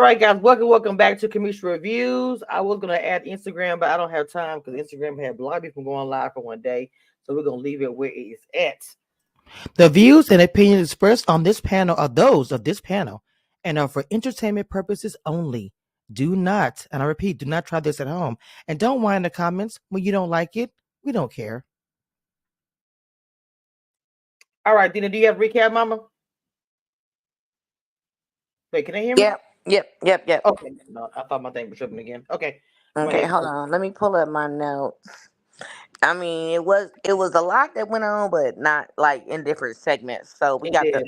All right, guys, welcome back to Cameisha Reviews. I was gonna add Instagram, but I don't have time because Instagram had blocked me from going live for one day, so we're gonna leave it where it is at. The views and opinions expressed on this panel are those of this panel and are for entertainment purposes only. Do not, and I repeat, do not try this at home. And don't whine in the comments when you don't like it. We don't care. All right, Deena, do you have a recap, Mama? Wait, can I hear me? Yep. Okay, no, I thought my thing was tripping again. Okay, go Okay, ahead. hold on. Let me pull up my notes. I mean, it was a lot that went on, but not like in different segments. So we It got did.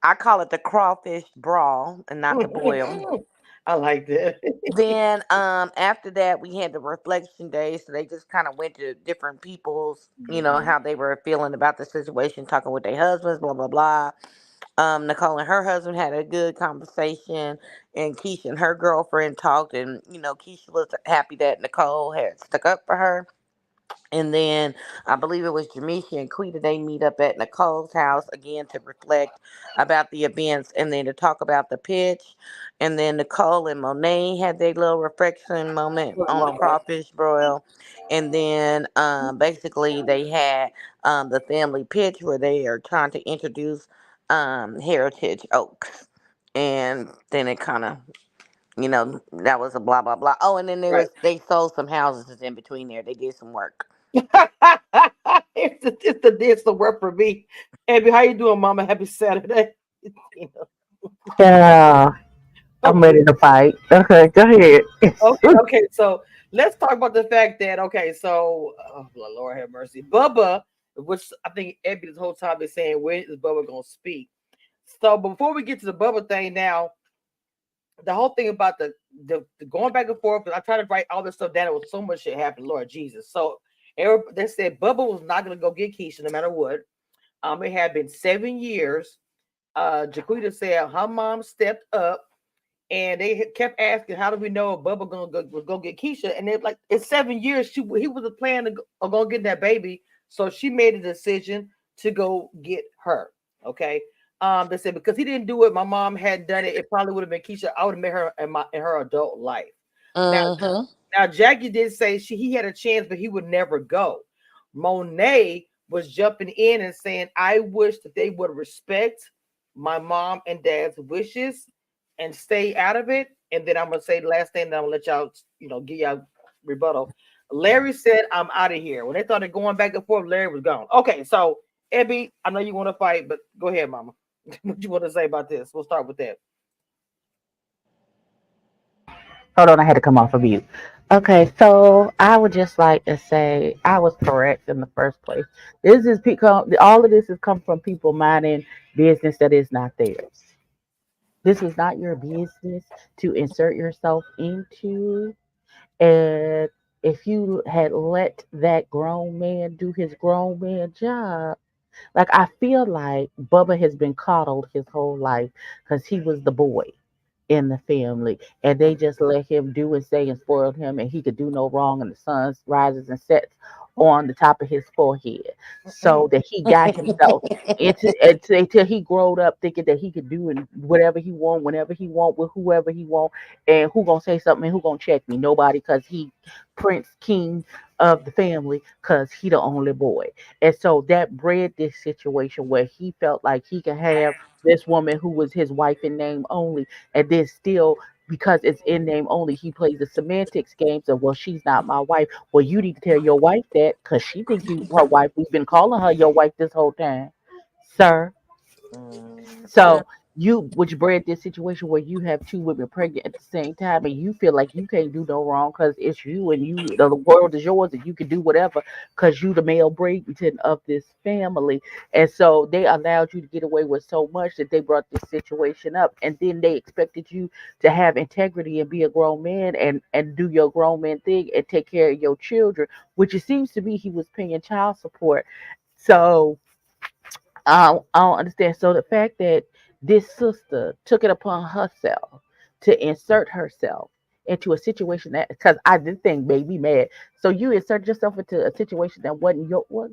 I call it the crawfish brawl and not the boil. I like that. Then after that we had the reflection day, so they just kind of went to different people's, Mhm. how they were feeling about the situation, talking with their husbands, blah blah blah. Nicole and her husband had a good conversation, and Keisha and her girlfriend talked, and Keisha was happy that Nicole had stuck up for her. And then I believe it was Jamisha and Quita. They meet up at Nicole's house again to reflect about the events and then to talk about the pitch. And then Nicole and Monet had their little reflection moment Look, on the Mama. crawfish broil. And then basically they had the family pitch where they are trying to introduce Heritage Oaks. And then it kind of, that was a blah, blah, blah. Oh, and then Right. they sold some houses in between there. They did some work. It's the work for me. Abby, how you doing, Mama? Happy Saturday. You know, Yeah, I'm okay. ready to fight. Okay, go ahead. Okay. So let's talk about the fact that oh, Lord have mercy, Bubba, which I think Abby this whole time is saying, when is Bubba gonna speak? So before we get to the Bubba thing, now the whole thing about the going back and forth, I tried to write all this stuff down. It was so much shit happened, Lord Jesus. So they said Bubba was not gonna go get Keisha no matter what. It had been 7 years. Jaquita said her mom stepped up, and they kept asking, "How do we know if Bubba was gonna get Keisha?" And they're like, "It's 7 years. He was planning to go get that baby." So she made a decision to go get her. Okay. They said because he didn't do it, my mom hadn't done it. It probably would have been Keisha. I would have met her in her adult life. Now, Mm-hmm. now Jackie did say he had a chance, but he would never go. Monet was jumping in and saying, "I wish that they would respect my mom and dad's wishes and stay out of it." And then I'm gonna say the last thing, that I'm gonna let y'all, give y'all rebuttal. Larry said, "I'm out of here." When they started going back and forth, Larry was gone. Okay, so Abby, I know you want to fight, but go ahead, Mama. What you want to say about this? We'll start with that. Hold on, I had to come off of mute. Okay, so I would just like to say I was correct in the first place. This is all of this has come from people minding business that is not theirs. This is not your business to insert yourself into. And if you had let that grown man do his grown man job, like I feel like Bubba has been coddled his whole life because he was the boy in the family, and they just let him do and say and spoiled him, and he could do no wrong, and the sun rises and sets on the top of his forehead, so that he got himself until he growed up thinking that he could do whatever he want, whenever he want, with whoever he want, and who gonna say something and who gonna check me? Nobody, because he Prince King of the family, because he the only boy. And so that bred this situation where he felt like he could have this woman who was his wife in name only, and then still, because it's in name only, he plays the semantics games of, well, she's not my wife. Well, you need to tell your wife that because she think you her wife. We've been calling her your wife this whole time, sir. Mm, So you, which bred this situation where you have two women pregnant at the same time, and you feel like you can't do no wrong because it's you, and the world is yours, and you can do whatever because you the male Bradenton of this family. And so they allowed you to get away with so much that they brought this situation up, and then they expected you to have integrity and be a grown man and do your grown man thing and take care of your children, which it seems to be he was paying child support. So I don't understand. So the fact that this sister took it upon herself to insert herself into a situation that, because I this thing made me mad. So you insert yourself into a situation that wasn't yours.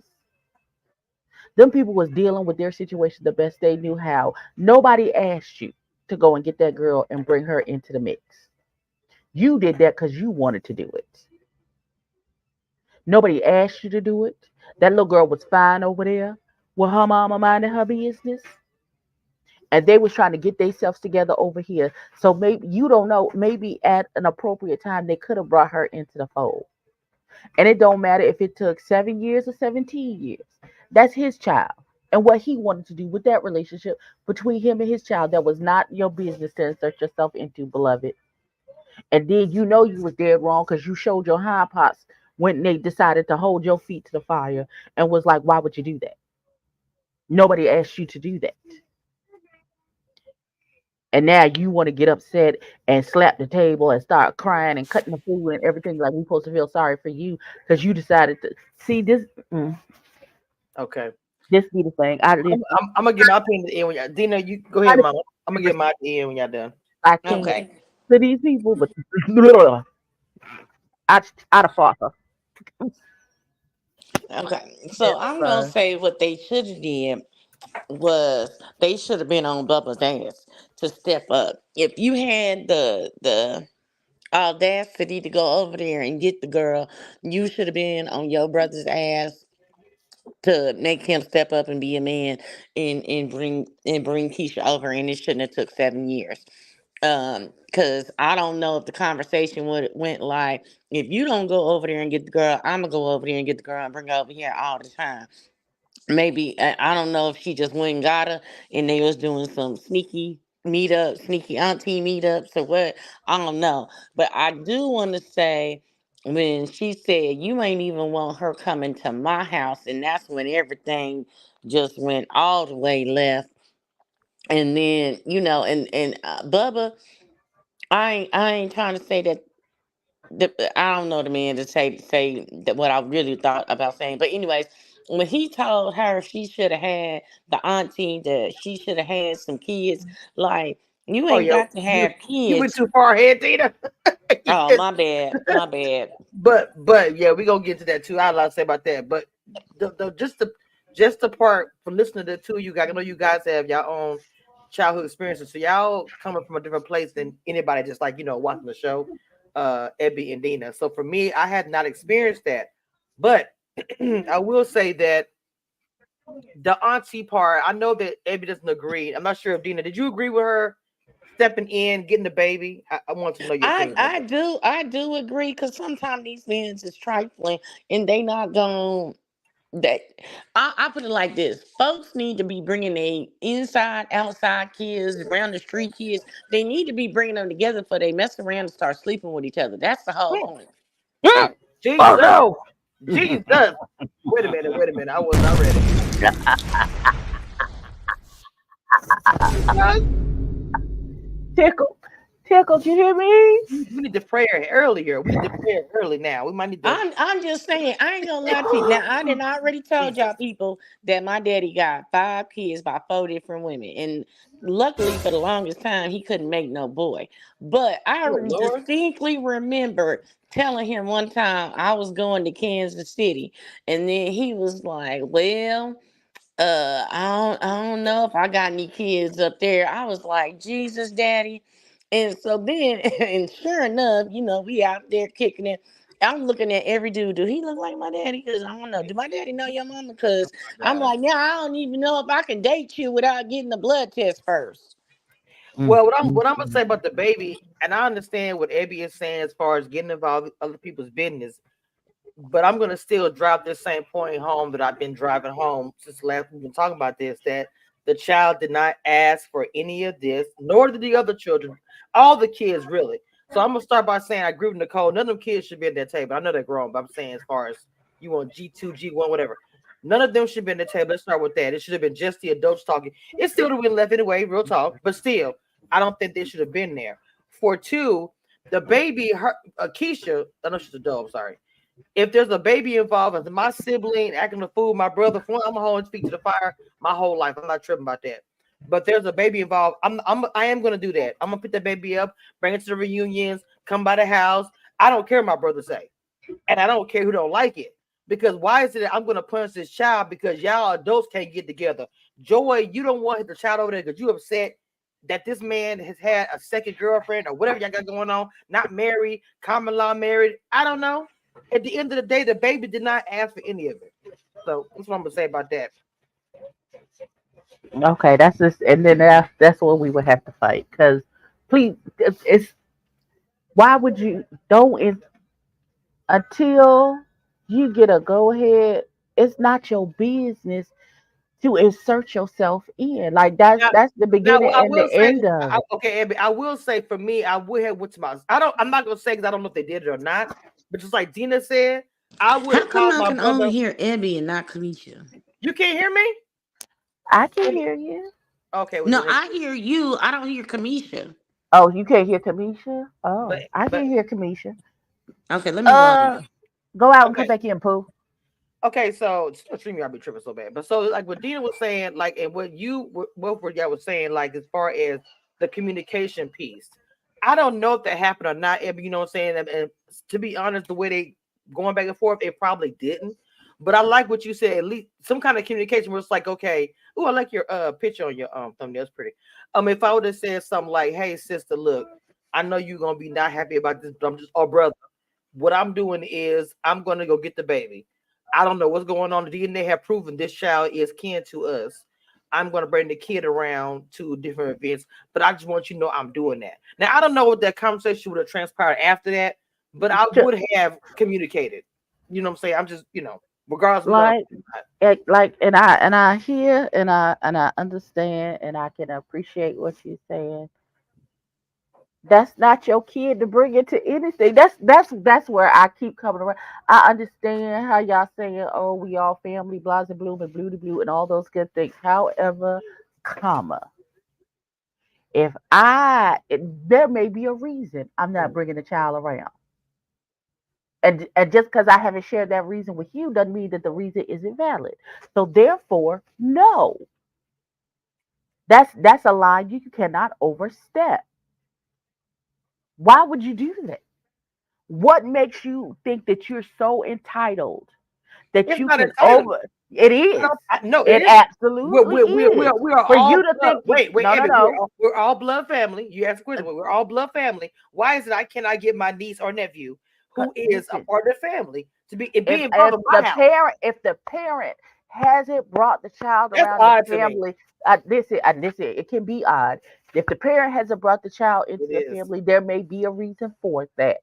Them people was dealing with their situation the best they knew how. Nobody asked you. to go and get that girl and bring her into the mix. You did that because you wanted to do it. Nobody asked you to do it. That little girl was fine over there with her mama minding her business. And they was trying to get themselves together over here. So maybe you don't know, maybe at an appropriate time they could have brought her into the fold. And it don't matter if it took 7 years or 17 years. That's his child. And what he wanted to do with that relationship between him and his child, that was not your business to insert yourself into, beloved. And then you know you was dead wrong because you showed your hind parts when they decided to hold your feet to the fire and was like, why would you do that? Nobody asked you to do that. And now you want to get upset and slap the table and start crying and cutting the food and everything like we supposed to feel sorry for you because you decided to see this. Okay. This be the thing. I'm gonna get my opinion in when y'all. Dina, you go ahead, mama. I'm gonna get my in when y'all done. I can't Okay. to these people, but I'd have fought her. Okay. Yes, So I'm gonna sir. say what they should have did was they should have been on Bubba's ass to step up. If you had the audacity to go over there and get the girl, you should have been on your brother's ass to make him step up and be a man and bring Keisha over, and it shouldn't have took 7 years. Because I don't know if the conversation would went like, if you don't go over there and get the girl, I'm gonna go over there and get the girl and bring her over here all the time. Maybe I don't know if she just went and got her and they was doing some sneaky meetups, sneaky auntie meetups or what. I don't know. But I do want to say when she said you ain't even want her coming to my house, and that's when everything just went all the way left. And then, Bubba, I ain't trying to say that I don't know the man to say that what I really thought about saying. But anyways, when he told her she should have had the auntie, that she should have had some kids, like you Oh ain't yeah, got to have you went kids. too far ahead, Dina. Oh, Yes. my bad, my bad. But yeah, we gonna get to that too. I had a lot to say about that. But just the part from listening to the two of you guys, I know you guys have your own childhood experiences, so y'all coming from a different place than anybody just like watching the show, Ebby and Dina. So for me, I had not experienced that, but I will say that the auntie part, I know that Ebby doesn't agree. I'm not sure if Dina, did you agree with her stepping in, getting the baby? I want to know your I opinion on I that. do I do agree because sometimes these men is trifling and they not going that I put it like this: folks need to be bringing a inside, outside kids, around the street kids. They need to be bringing them together for they mess around and start sleeping with each other. That's the whole point. Oh Jesus, no! Jesus. Wait a minute, wait a minute. I was not ready. Jesus. Tickle, tickled. You hear me? We need to pray earlier. We need to pray early now. We might need to. I'm just saying, I ain't gonna lie to you. Now I did already told y'all Jesus. people that my daddy got 5 kids by 4 different women. And luckily for the longest time he couldn't make no boy. But I Good Lord. distinctly remember telling him one time I was going to Kansas City, and then he was like, well, I don't know if I got any kids up there. I was like, Jesus, daddy. And so then, and sure enough, we out there kicking it. I'm looking at every dude. Do he look like my daddy? Because I don't know. Do my daddy know your mama? Because I'm God. like, yeah, I don't even know if I can date you without getting the blood test first. Well, what I'm gonna say about the baby, and I understand what Abby is saying as far as getting involved in other people's business, but I'm gonna still drive this same point home that I've been driving home since last we've been talking about this, that the child did not ask for any of this, nor did the other children, all the kids really. So I'm gonna start by saying I agree with Nicole. None of them kids should be at that table. I know they're grown, but I'm saying as far as you want G2, G1, whatever. None of them should be at the table. Let's start with that. It should have been just the adults talking. It still would have been left anyway, real talk. But still, I don't think they should have been there. For two, the baby, her Keisha, I know she's a dove, sorry, if there's a baby involved, if my sibling acting a fool, my brother, I'm gonna hold his feet to the fire my whole life. I'm not tripping about that. But there's a baby involved. I am gonna do that. I'm gonna pick that baby up, bring it to the reunions, come by the house. I don't care what my brother say, and I don't care who don't like it. Because why is it that I'm gonna punish this child because y'all adults can't get together? Joy, you don't want the child over there because you upset. that this man has had a second girlfriend or whatever y'all got going on, not married, common law married. I don't know. At the end of the day, the baby did not ask for any of it. So that's what I'm gonna say about that. Okay, that's just, and then that's what we would have to fight. Because please, it's why would you don't until you get a go ahead? It's not your business to insert yourself in. Like Now, that's the now beginning what I and will the say, end of it. okay, Abby, I will say for me, I would have went to my. I don't. I'm not gonna say because I don't know if they did it or not. But just like Dina said, I would How have come called I my can only brother. hear Ebby and not Cameisha? You can't hear me? I can hear you. Okay, well No, then, I hear you. I don't hear Cameisha. Oh, you can't hear Cameisha? but Oh, I but can hear Cameisha. Okay, let me go out Uh, again. go out and come okay. back in, Pooh. Okay, so stream y'all be tripping so bad. But so like what Dina was saying, like and what were y'all was saying, like as far as the communication piece, I don't know if that happened or not. But you know what I'm saying? And to be honest, the way they going back and forth, it probably didn't. But I like what you said. At least some kind of communication where it's like, okay, oh, I like your picture on your thumbnail. It's pretty. If I would have said something like, "Hey, sister, look, I know you're gonna be not happy about this, but I'm just, oh, brother, what I'm doing is I'm gonna go get the baby. I don't know what's going on. The DNA have proven this child is kin to us. I'm gonna bring the kid around to different events, but I just want you to know I'm doing that. Now I don't know what that conversation would have transpired after that, but I Ju- would have communicated. You know what I'm saying? I'm just, regardless of love. Like, like, and I hear and I understand and I can appreciate what you're saying. That's not your kid to bring into anything. That's where I keep coming around. I understand how y'all saying, "Oh, we all family, blah and blue and blue to blue," and all those good things. However, comma, if there may be a reason I'm not bringing the child around, and just because I haven't shared that reason with you doesn't mean that the reason isn't valid. So therefore, no, that's a line you cannot overstep. Why would you do that? What makes you think that you're so entitled that It's you not can entitlement. over? It is. No, it It is. absolutely is. We are For you all to blood. think you Wait, no no Abby, no. we're all blood family. You asked a Uh, question. We're all blood family. Why is it I cannot get my niece or nephew, who is a Listen, part of the family, to be involved if in my the house? parent hasn't brought the child That's around the odd to me. family, listen, it can be odd. If the parent hasn't brought the child into It the is. family, there may be a reason for that.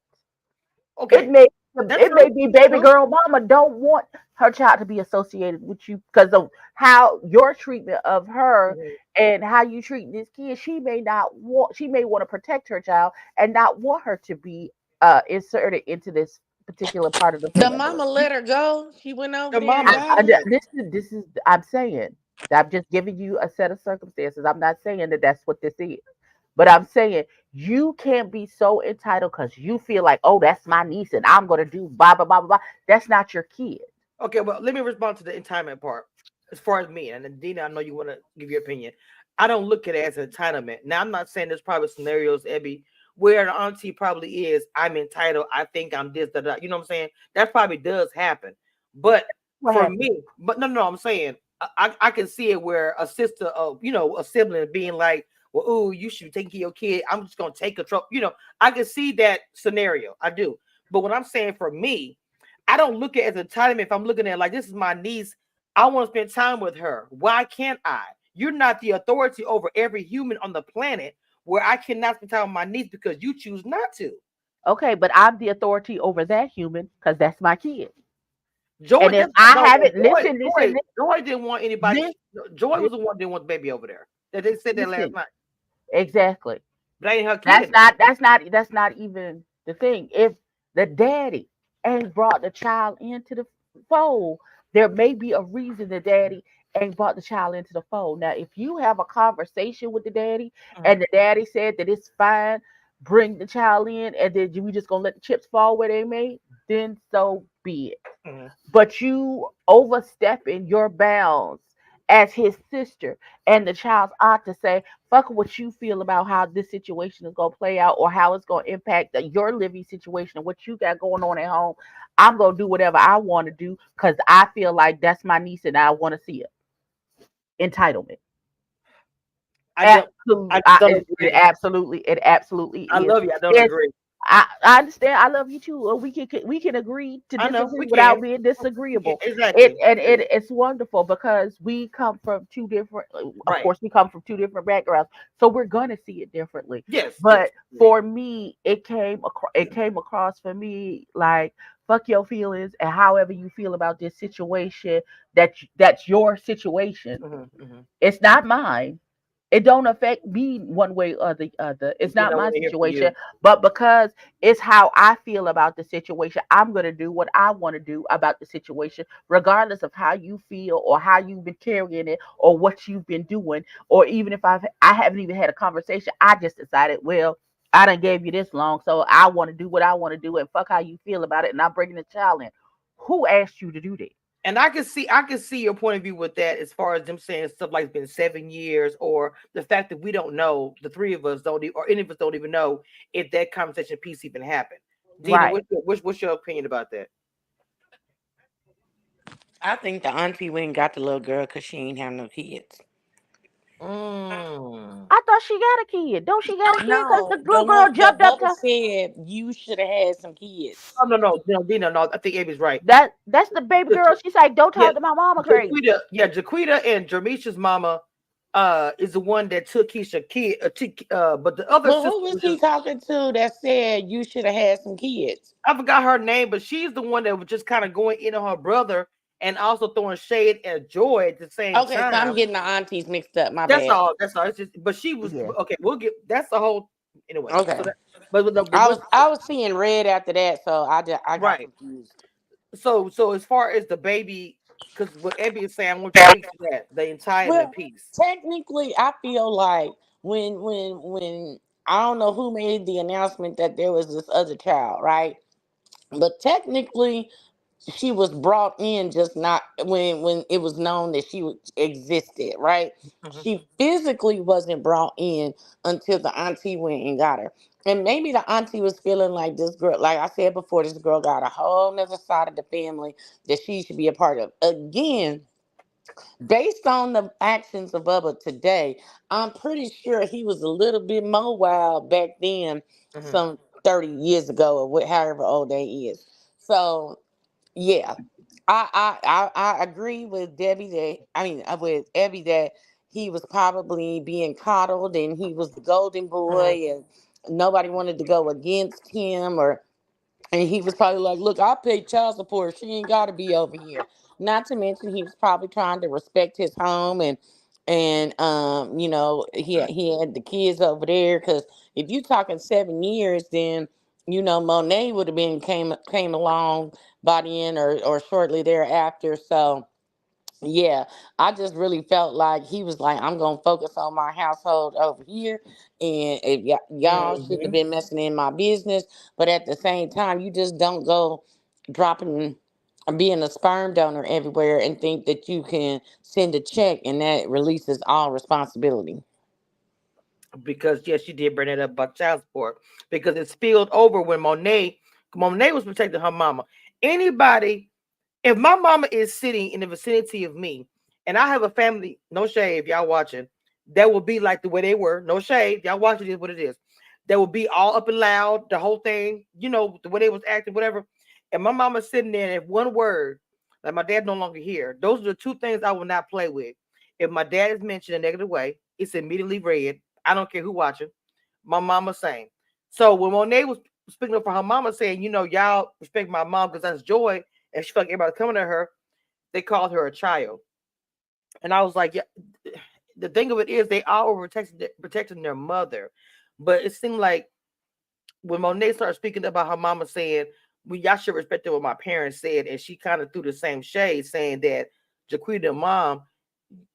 It Okay, may that's it true. may be That's baby true. girl mama don't want her child to be associated with you because of how your treatment of her Mhm. and how you treat this kid. She may want to protect her child and not want her to be inserted into this particular part of the The family. mama let her go. She went over The there and mama. got her. This is I'm saying I'm just giving you a set of circumstances. I'm not saying that that's what this is. But I'm saying you can't be so entitled because you feel like, oh, that's my niece and I'm gonna do blah blah blah blah blah. That's not your kid. Okay, well, let me respond to the entitlement part. As far as me, and then Dina, I know you want to give your opinion. I don't look at it as an entitlement. Now, I'm not saying there's probably scenarios, Ebby, where the auntie probably is, I'm entitled, I think I'm this, da, da. You know what I'm saying? That probably does happen. But What for happened? me, but no, I'm saying I can see it where a sister of, a sibling being like, well, ooh, you should be taking care of your kid. I'm just going to take control. I can see that scenario. I do. But what I'm saying for me, I don't look at it as entitlement. If I'm looking at it like this is my niece, I want to spend time with her. Why can't I? You're not the authority over every human on the planet where I cannot spend time with my niece because you choose not to. Okay, but I'm the authority over that human because that's my kid. Joy, And if that's I no, haven't Joy, listen, Joy, listen, Joy didn't want anybody. this, Joy this, was the one that didn't want the baby over there. That they said that last listen, night. exactly. But I ain't her kid That's in there. not that's not that's not even the thing. If the daddy ain't brought the child into the fold, there may be a reason the daddy ain't brought the child into the fold. Now, if you have a conversation with the daddy Mhm, and the daddy said that it's fine, bring the child in, and then we just gonna let the chips fall where they may, then so be it. mhm. But you overstepping your bounds as his sister and the child's aunt to say, fuck what you feel about how this situation is going to play out or how it's going to impact your living situation and what you got going on at home. I'm going to do whatever I want to do because I feel like that's my niece and I want to see it. Entitlement. I don't. Absolutely, I just don't it agree. absolutely, it absolutely I is. love you. I don't It's agree. I understand. I love you too. Or we can agree to I know disagree we can. without being We can disagreeable. exactly. It's wonderful because we come from two different. Of Right. course, we come from two different backgrounds, so we're gonna see it differently. Yes. Yes. But for me, it came across for me like fuck your feelings and however you feel about this situation. That's your situation. Hmm. It's not mine. It don't affect me one way or the other. It's Then not I my want to hear from situation, you. but because it's how I feel about the situation, I'm gonna do what I want to do about the situation, regardless of how you feel or how you've been carrying it or what you've been doing, or even if I haven't even had a conversation. I just decided, well, I done gave you this long, so I want to do what I want to do, and fuck how you feel about it, and I'm bringing the child in. Who asked you to do that? And I can see your point of view with that as far as them saying stuff like it's been 7 years, or the fact that we don't know, the three of us don't, or any of us don't even know if that conversation piece even happened. Dina, Right. what's your opinion about that? I think the auntie went and got the little girl because she ain't have no kids. Mm. I thought she got a kid. Don't she got a kid? Because the No, the little girl one that jumped up Bubba to said you should have had some kids. Oh no, no, no, Dina, no. I think Amy's right. that. That's the baby girl. She's like, don't Yeah, talk to my mama crazy. Jaquita and Jermisha's mama is the one that took Keisha kid, but the other But sister who was was he just, talking to that said you should have had some kids? I forgot her name, but she's the one that was just kind of going in on her brother and also throwing shade at Joy at the same Okay, so I'm time. getting the aunties mixed up. My That's bad. all. That's all. It's just, but she was Yeah. okay. We'll get. That's the whole. Anyway, so Okay, that, but I what's was I was seeing red after that, so I got right? confused. So as far as the baby, because what Abby is saying, I want you to speak to that the entitlement Well, piece. technically, I feel like when I don't know who made the announcement that there was this other child, right? But technically, she was brought in just not when it was known that existed, right? Mhm. She physically wasn't brought in until the auntie went and got her. And maybe the auntie was feeling like this girl, like I said before, this girl got a whole nother side of the family that she should be a part of. Again, based on the actions of Bubba today, I'm pretty sure he was a little bit more wild back then, Mhm. some 30 years ago, or however old they is. So yeah, I agree with Debbie that with Abby that he was probably being coddled and he was the golden Mhm. boy and nobody wanted to go against him, or and he was probably like, "Look, I pay child support. She ain't got to be over here." Not to mention, he was probably trying to respect his home and he had the kids over there. Because if you talking 7 years, then Monet would have been came along by the end or shortly thereafter. So yeah, I just really felt like he was like, I'm gonna focus on my household over here, and if y'all shouldn't have Mhm. been messing in my business. But at the same time, you just don't go dropping, being a sperm donor everywhere and think that you can send a check and that releases all responsibility. Because yes, she did bring that up about child support because it spilled over when Monet was protecting her mama. Anybody, if my mama is sitting in the vicinity of me and I have a family, no shade, if y'all watching, that will be like the way they were, no shade, y'all watching is what it is. That will be all up and loud, the whole thing, the way they was acting, whatever. And my mama sitting there, and if one word, like my dad no longer here, those are the two things I will not play with. If my dad is mentioned in a negative way, it's immediately read. I don't care who watching. My mama saying. So when Monet was speaking up for her mama saying, y'all respect my mom because that's Joy, and she felt like everybody coming to her, they called her a child. And I was like, yeah, the thing of it is they all were protecting their mother. But it seemed like when Monet started speaking about her mama saying, well, y'all should respect what my parents said, and she kind of threw the same shade saying that Jaquita mom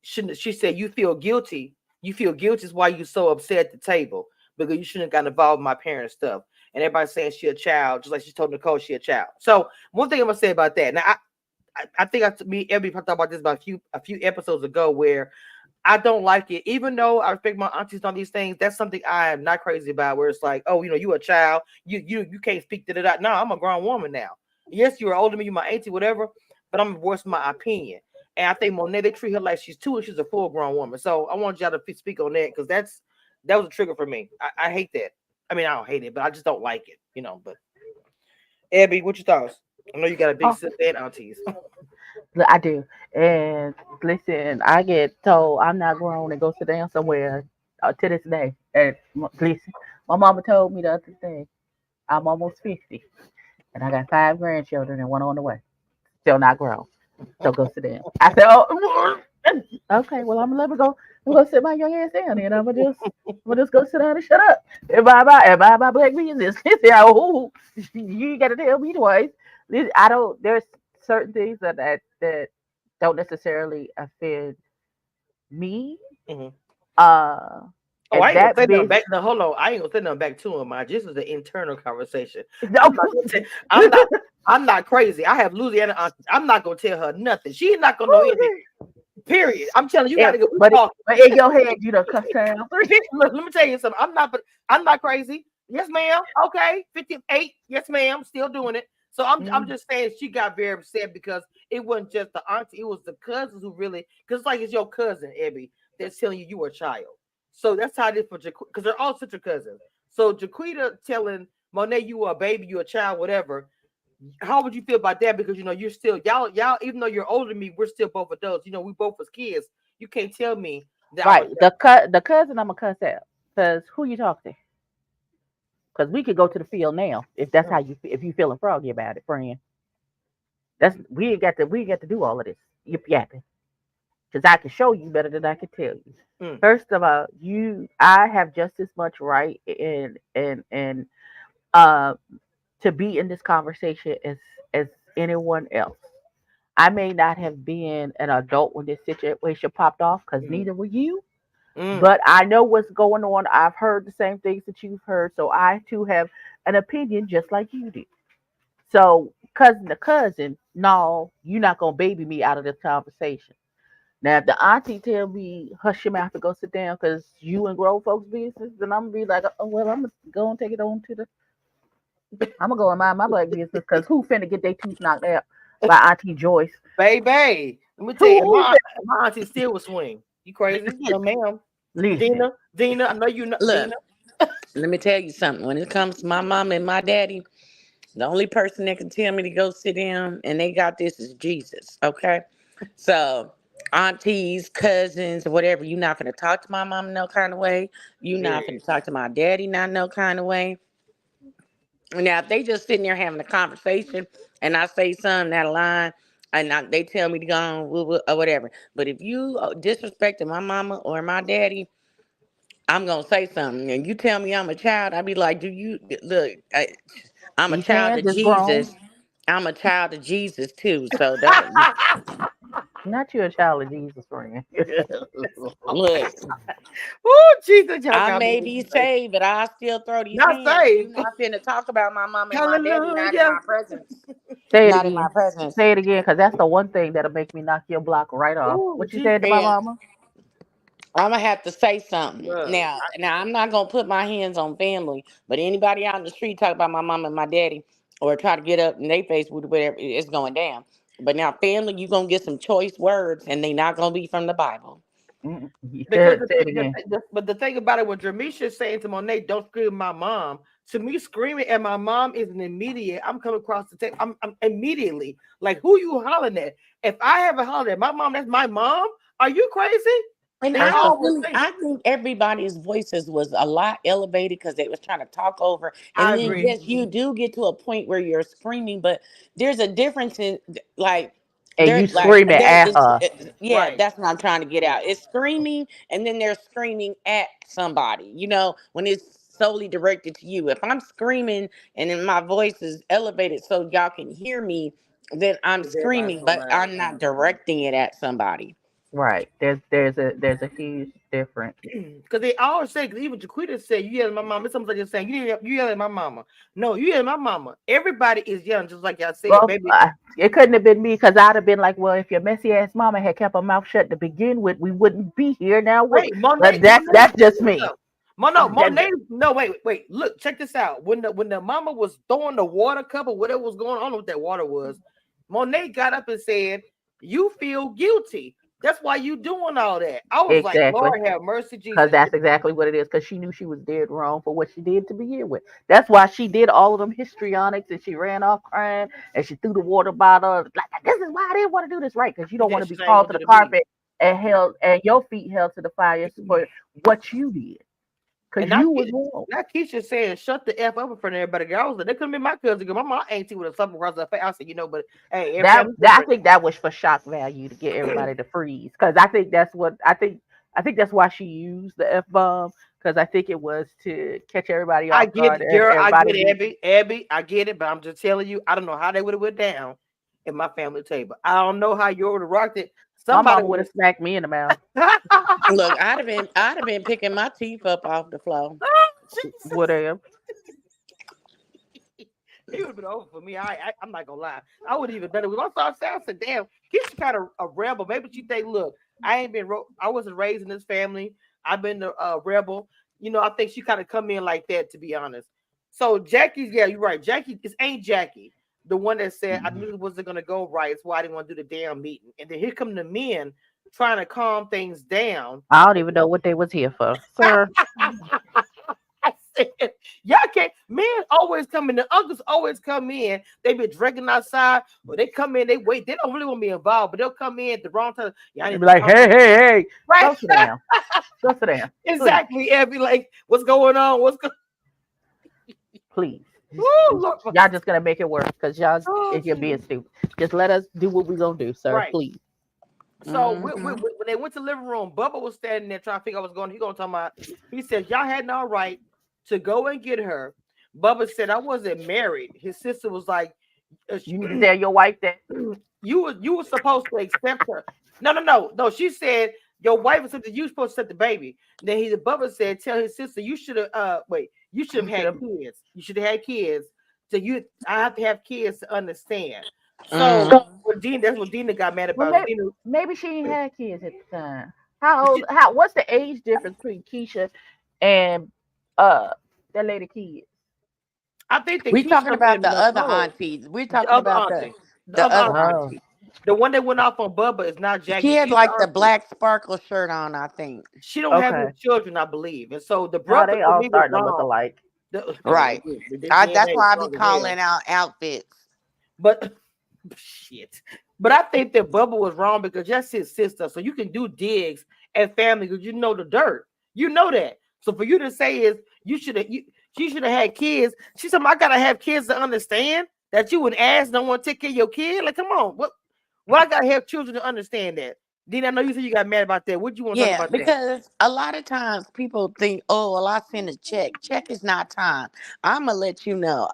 shouldn't, she said, you feel guilty. You feel guilty is why you so upset at the table because you shouldn't have gotten involved in my parents' stuff. And everybody's saying she a child, just like she told Nicole she a child. So one thing I'm gonna say about that. Now I think everybody talked about this about a few episodes ago where I don't like it, even though I respect my aunties on these things. That's something I am not crazy about. Where it's like, oh, you a child, you can't speak to that. No, I'm a grown woman now. Yes, you are older than me, you my auntie, whatever. But I'm voicing my opinion. And I think Monet, they treat her like she's 2 and she's a full grown woman. So I want y'all to speak on that because that was a trigger for me. I hate that. I mean, I don't hate it, but I just don't like it, But Abby, what your thoughts? I know you got a big Oh, sister and aunties. I do. And listen, I get told I'm not grown and go sit down somewhere to this day. And listen, my mama told me the other day I'm almost 50 and I got 5 grandchildren and one on the way. Still not grown. So go sit down. I said, oh, okay. Well, I'm gonna sit my young ass down, and I'm gonna just go sit down and shut up. Am I black business? Oh, you got to tell me twice. I don't. There's certain things that don't necessarily offend me. Mm-hmm. Uh, Oh, I and ain't gonna that say nothing business. back. No, hold on. I ain't gonna say nothing back to him. This is an internal conversation. No. I'm not gonna say. I'm not crazy. I have Louisiana aunties. I'm not gonna tell her nothing. She's not gonna know anything. Period. I'm telling you, you Yeah, gotta go but talk. in your head, you don't cuss down. Look, let me tell you something. I'm not crazy. Yes, ma'am. Okay, 58. Yes, ma'am. Still doing it. So I'm just saying she got very upset because it wasn't just the auntie, it was the cousins who really because it's like it's your cousin, Abby, that's telling you were a child. So that's how it is for because they're all sister cousins. So Jaquita telling Monet you were a baby, you a child, whatever. How would you feel about that? Because you're still y'all, even though you're older than me, we're still both adults. We both was kids. You can't tell me that I was. Right. The cousin I'm gonna cuss out. Cause who you talk to? Cause we could go to the field now if that's how if you feeling froggy about it, friend. That's we ain't got to do all of this yip yapping. Cause I can show you better than I can tell you. First of all, I have just as much right and uh to be in this conversation as anyone else. I may not have been an adult when this situation popped off because neither were you. But I know what's going on. I've heard the same things that you've heard. So I too have an opinion just like you do. So cousin to cousin, no, you're not gonna baby me out of this conversation. Now if the auntie tell me hush your mouth and go sit down because you and grown folks business, then I'm gonna be like, oh well, I'm gonna go and take it on to the I'm gonna go and mind my black business because who finna get their tooth knocked out by Auntie Joyce? Baby, let me tell you, Who my auntie still will swing. You crazy? No, ma'am. listen? Deena, I know you know Look, Deena. let me tell you something. When it comes to my mom and my daddy, the only person that can tell me to go sit down and they got this is Jesus. Okay. So aunties, cousins, whatever, you not gonna talk to my mom no kind of way. You not gonna Period. talk to my daddy not no kind of way. Now if they just sitting there having a conversation and I say something out of line and they tell me to go on or whatever. But if you disrespecting my mama or my daddy, I'm gonna say something, and you tell me I'm a child. I be like, "Do you look? I'm a These child hands of is grown. Jesus. I'm a child of Jesus too. So don't Not you a child of Jesus, friend. look. Oh, Jesus, y'all I got me. may be saved, but I still throw these Not hands. You saved. not finna talk about my mom and my daddy not in Hallelujah. my presence. Say it Not in my again. presence. Say it again, because that's the one thing that'll make me knock your block right off. Oh, What you Jesus. said to my And mama? I'm gonna have to say something Look, now. I'm not gonna put my hands on family, but anybody out in the street talk about my mom and my daddy, or try to get up in their face with whatever, it's going down. But now, family, you gonna get some choice words, and they not gonna be from the Bible. Mm-mm. because Say it again. but the thing about it, when Jermisha is saying to Monet, "Don't scream at my mom," to me, screaming at my mom is an immediate. I'm coming across the table. I'm immediately like, "Who you hollering at?" If I haven't hollered at my mom, that's my mom. Are you crazy? And They I First of don't all will really, say, I think everybody's voices was a lot elevated because they was trying to talk over. "I And then agree." yes, you do get to a point where you're screaming, but there's a difference in like and there you like screaming there at is her. yeah, Right. that's what I'm trying to get out. It's screaming and then they're screaming at somebody, when it's solely directed to you. If I'm screaming and then my voice is elevated so y'all can hear me, then I'm Because everybody's screaming, so but loud. I'm not directing it at somebody. Right. There's a huge difference. Because they always say, because even Jaquita said, "You yelling at my mama." It's something like you're saying, "You yelling at my mama." No, you yelling at my mama. Everybody is yelling, just like y'all said, Well, baby. it couldn't have been me because I'd have been like, well, if your messy ass mama had kept her mouth shut to begin with, we wouldn't be here now, would we? Wait, But Monet, that's just me. No, That- Monet. No, wait. Look, check this out. When the mama was throwing the water cup or whatever was going on, I don't know what that water was. Monet got up and said, you feel guilty. That's why you doing all that. I was like, Exactly. Lord have mercy, Because Jesus. that's exactly what it is. Because she knew she was dead wrong for what she did to begin with. That's why she did all of them histrionics and she ran off crying and she threw the water bottle. Like, this is why I didn't want to do this, right? Because you don't Then want to she be ain't called gonna to do the the meeting. carpet and held and your feet held to the fire for what you did. Because And not you was wrong. not Keisha saying shut the F up in front of everybody. Girl, I was like, that could have been my cousin. Girl, my mom auntie would have something across her face. I said, but hey, every That, family that I different. think that was for shock value to get everybody to freeze. Because I think that's what I think that's why she used the F bomb. Because I think it was to catch everybody I off get guard it, and girl. I everybody get it, be Abby, I get it, but I'm just telling you, I don't know how they would have went down in my family table. I don't know how you would have rocked it. my Somebody mama would would have smacked me in the mouth. have. Look, I'd have been picking my teeth up off the floor. Would Jesus. have. It would have been over for me. I'm not gonna lie. I would even done it. When I saw Sam, I said, "Damn, she's kind of a rebel." Maybe she think, "Look, I wasn't raised in this family. I've been a rebel." I think she kind of come in like that, to be honest. So Jackie's, yeah, you're right. Jackie, it ain't Jackie, the one that said, "I knew it wasn't gonna go right. That's why I didn't want to do the damn meeting." And then here come the men trying to calm things down. I don't even know what they was here for, sir. I said, y'all can't. Men always come in. The uncles always come in. They be drinking outside, or they come in. They wait. They don't really want to be involved, but they'll come in at the wrong time. Y'all They'd need be to like, calm hey, down. hey, hey, Right? go sit down. Go sit down. Please, Exactly. And be like, what's going on? What's going? please. Oh, Lord. Y'all just gonna make it work because y'all Oh, you're being Jesus. stupid. Just let us do what we gonna do, sir. Right. Please. So Hmm. when they went to the living room, Bubba was standing there trying to figure out what's going on. He gonna talk about. He said, y'all had no right to go and get her. Bubba said, I wasn't married. His sister was like, You need to tell your wife that. you were supposed to accept her. No. She said your wife is something you supposed to accept the baby. Then he the Bubba said, tell his sister you should have you should You have should had have. kids. You should have had kids. So I have to have kids to understand. So Hmm. That's what Deena got mad Well, about. maybe she ain't had kids at the time. How old? What's the age difference between Keisha and uh that lady kid? I think that We talking Keisha about and the other Nicole, aunties. We're the talking other about the auntie, the the other other Oh, auntie, auntie. the one that went off on Bubba is not She Jackie. had She's the like the auntie. black sparkle shirt on, I think. She don't have no okay. children, I believe, and so the Now brother they to all me was starting to look wrong. alike. Right. The That's DNA is why I be strong as hell. calling out outfits. But shit. But I think that Bubba was wrong because that's his sister. So you can do digs at family because you know the dirt. You know that. So for you to say is she should have had kids. She said, I gotta have kids to understand that you would ask don't want to take care of your kid. Like, come on. What I gotta have children to understand that. Dean, I know you said you got mad about that. What you want to talk Yeah, about that? because a lot of times people think, "Oh, well, I send a check. Check is not time." I'm gonna let you know.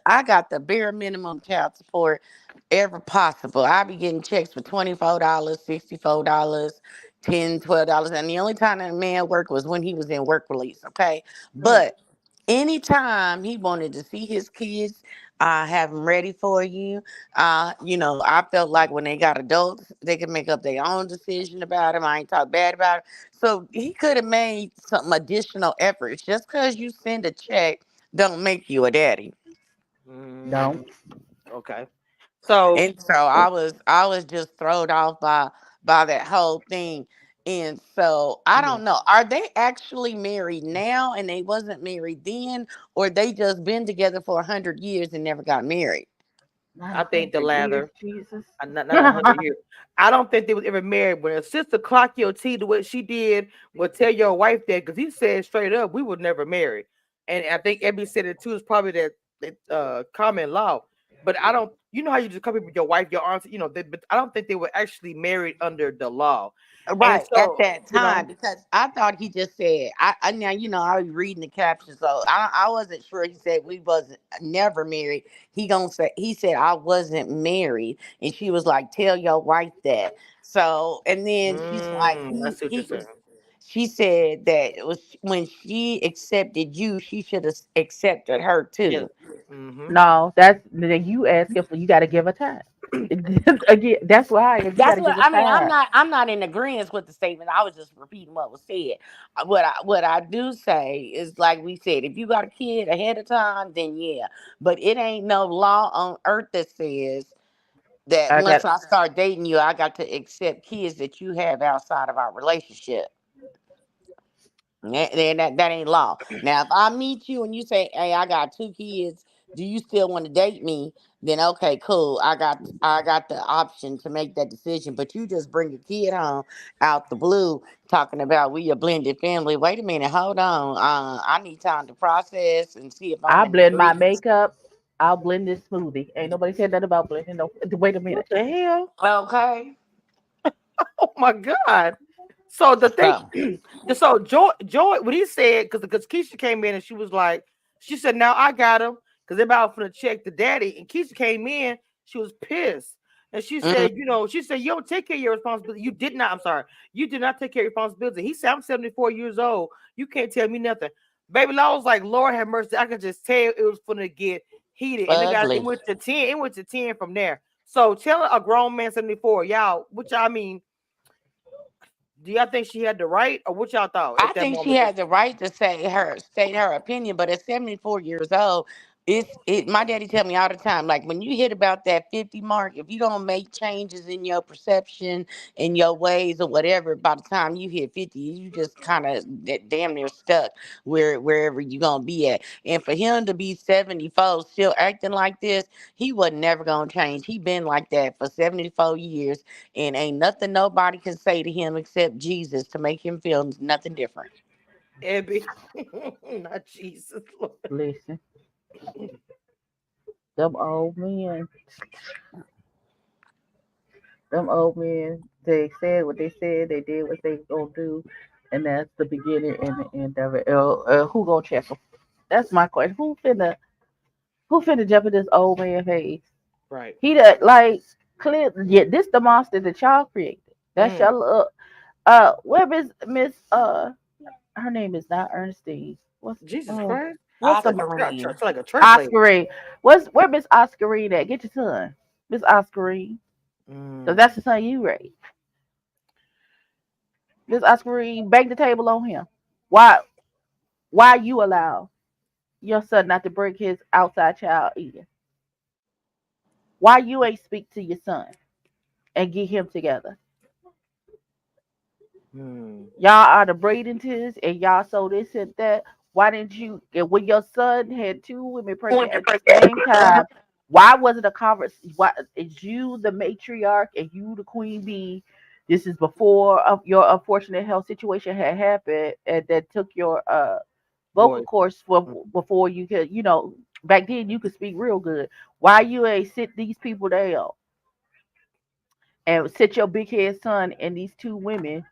I got the bare minimum child support ever possible. I be getting checks for $24, $64, $10, $12, and the only time that man worked was when he was in work release. Okay, Mm, but anytime he wanted to see his kids, I have them ready for you. I felt like when they got adults, they could make up their own decision about him. I ain't talk bad about him. So he could have made some additional efforts. Just because you send a check don't make you a daddy. No, mm, okay. So And so I was just thrown off by that whole thing. And so I mm, don't know. Are they actually married now and they wasn't married then, or they just been together for 100 years and never got married? not I a think the hundred years, latter. Jesus. Not 100 years. I don't think they was ever married. When a sister clock your teeth the way she did, will tell your wife that because he said straight up we would never marry. And I think Ebby said it too. Is probably that common law. But I don't. You know how you just come with your wife, your auntie. But I don't think they were actually married under the law. And Right at so that time, because I thought he just said I now I was reading the caption, so I wasn't sure. He said we wasn't never married. He said I wasn't married, and she was like, tell your wife that. So and then she's like I he see what you're he saying. was. She said that it was when she accepted you, she should have accepted her Yeah. too. Mm-hmm. No, that's then you asking for. You got to give her time. Again, that's why if you got That's to what give her I mean. I'm time. not. I'm not in agreement with the statement. I was just repeating what was said. What I do say is like we said. If you got a kid ahead of time, then yeah. But it ain't no law on earth that says that I once got. I start dating you, I got to accept kids that you have outside of our relationship. Then that ain't law. Now, if I meet you and you say, "Hey, I got two kids. Do you still want to date me?" Then okay, cool. I got the option to make that decision. But you just bring a kid home out the blue, talking about we a blended family. Wait a minute, hold on. I need time to process and see if I'm I'll in blend my agreement. makeup. I'll blend this smoothie. Ain't nobody said that about blending. No, wait a What minute. the hell? Okay. Oh my God. So the thing, So, so Joy, what he said, because Keisha came in and she was like, she said, now I got him because they're about to check the daddy. And Keisha came in, she was pissed. And she mm, said, she said, you don't take care of your responsibility. You did not, I'm sorry, you did not take care of your responsibility. He said, I'm 74 years old. You can't tell me nothing. Baby, I was like, Lord have mercy. I could just tell it was going to get heated. And it ugly. went to 10. It went to 10 from there. So tell a grown man 74, y'all, which I mean, do y'all think she had the right, or what y'all thought I at that think she moment? has the right to state her opinion, but at 74 years old, my daddy tell me all the time, like when you hit about that 50 mark, if you don't make changes in your perception and your ways or whatever, by the time you hit 50, you just kind of damn near stuck wherever you gonna be at. And for him to be 74 still acting like this, he was never gonna change. He been like that for 74 years, and ain't nothing nobody can say to him except Jesus to make him feel nothing different. Abby, not Jesus, Lord. Listen, them old men, them old men, they said what they said. They did what they gonna do, and that's the beginning and the end of it. Who gonna check them? That's my question. Who finna jump in this old man face? Right. He that like clear. Yeah, this the monster that y'all created. That's Mm. y'all. Where is Miss? Her name is not Ernestine. Jesus Uh, Christ. what's the Like a church, Oscarine. like a church lady. Oscarine? Where Miss Oscarine at? Get your son, Miss Oscarine, because Mm. that's the son you raised. Miss Oscarine, bang the table on him. Why? Why you allow your son not to bring his outside child in? Why you ain't speak to your son and get him together? Mm. Y'all are the Bradentons and y'all so this and that. Why didn't you? And when your son had two women pregnant at the same time, why wasn't a conversation? Why is you the matriarch and you the queen bee? This is before of your unfortunate health situation had happened and that took your vocal Boy. course for before you could, back then you could speak real good. Why you ain't sit these people down and sit your big head son and these two women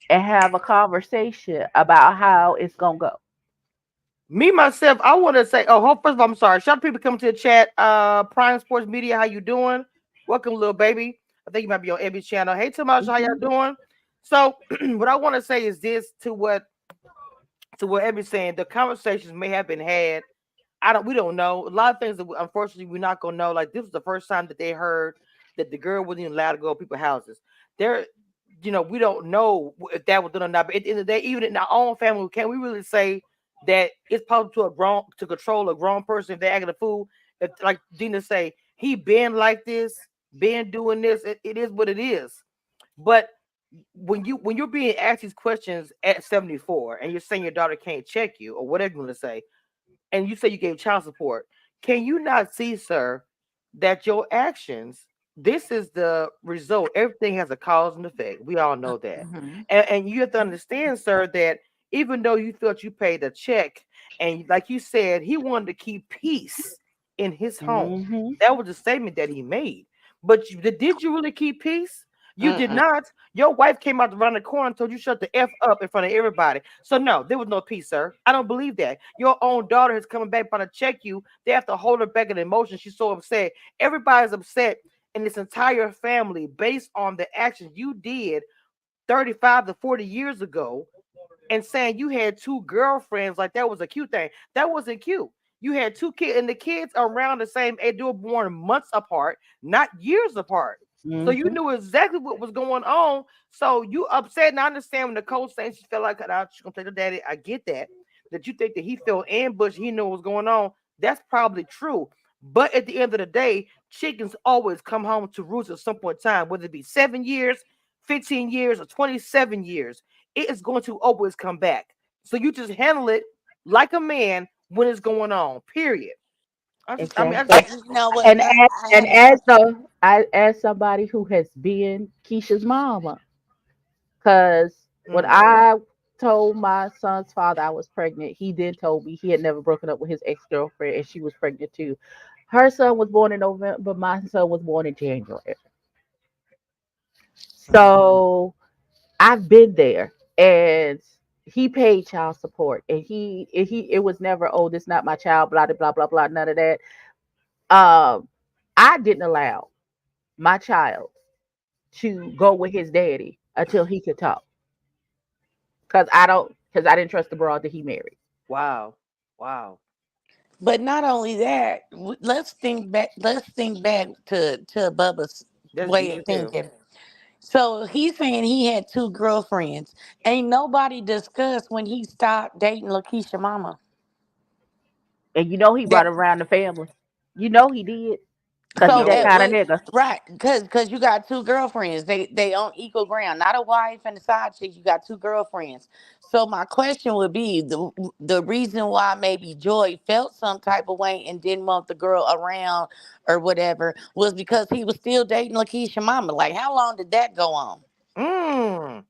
and have a conversation about how it's gonna go. Me myself, I want to say, first of all, I'm sorry. Shout out to people coming to the chat. Prime Sports Media, how you doing? Welcome, little baby. I think you might be on Abby's channel. Hey, Tamasha, how y'all Hmm. doing? So, what I want to say is this to what Abby's saying. The conversations may have been had. We don't know. A lot of things that unfortunately we're not gonna know. Like this was the first time that they heard that the girl wasn't even allowed to go to people's houses. There, we don't know if that was done or not. But at the end of the day, even in our own family, can we really say that it's possible to control a grown person if they're acting a fool? If, like Deena say, he been like this, been doing this. It is what it is. But when you're being asked these questions at 74 and you're saying your daughter can't check you or whatever you want to say, and you say you gave child support, can you not see, sir, that your actions, this is the result. Everything has a cause and effect. We all know that. Hmm. And you have to understand, sir, that even though you felt you paid a check, and like you said, he wanted to keep peace in his home. Hmm. That was a statement that he made. But did you really keep peace? You did Mm-mm. not. Your wife came out around the corner and told you shut the F up in front of everybody. So no, there was no peace, sir. I don't believe that. Your own daughter is coming back trying to check you. They have to hold her back in emotion. She's so upset. Everybody's upset in this entire family based on the actions you did 35 to 40 years ago, and saying you had two girlfriends like that was a cute thing. That wasn't cute. You had two kids, and the kids are around the same age. They were born months apart, not years apart. So you Hmm. knew exactly what was going on. So you upset, and I understand when Nicole saying she felt like she's gonna take her daddy. I get that. That you think that he felt ambushed, he knew what was going on. That's probably true. But at the end of the day, chickens always come home to roost at some point in time, whether it be 7 years, 15 years, or 27 years. It is going to always come back. So you just handle it like a man when it's going on. Period. I Exactly. And just, you know what? And I had as somebody who has been Keisha's mama, because when mm, I told my son's father I was pregnant, he then told me he had never broken up with his ex girlfriend and she was pregnant too. Her son was born in November, my son was born in January. mm, So I've been there, and he paid child support, and it was never, oh, this not my child, blah blah blah blah, none of that. Um, I didn't allow my child to go with his daddy until he could talk, because I didn't trust the broad that he married. wow. Wow. But not only that, let's think back. Let's think back to Bubba's That's way deep of too. thinking. So he's saying he had two girlfriends. Ain't nobody discussed when he stopped dating Lakeisha mama. And you know he brought That around the family. You know he did, because he so that No. it kind of was nigga. right because you got two girlfriends. They on equal ground, not a wife and a side chick. You got two girlfriends. So my question would be the reason why maybe Joy felt some type of way and didn't want the girl around or whatever was because he was still dating Lakeisha mama. Like how long did that go on? Mm,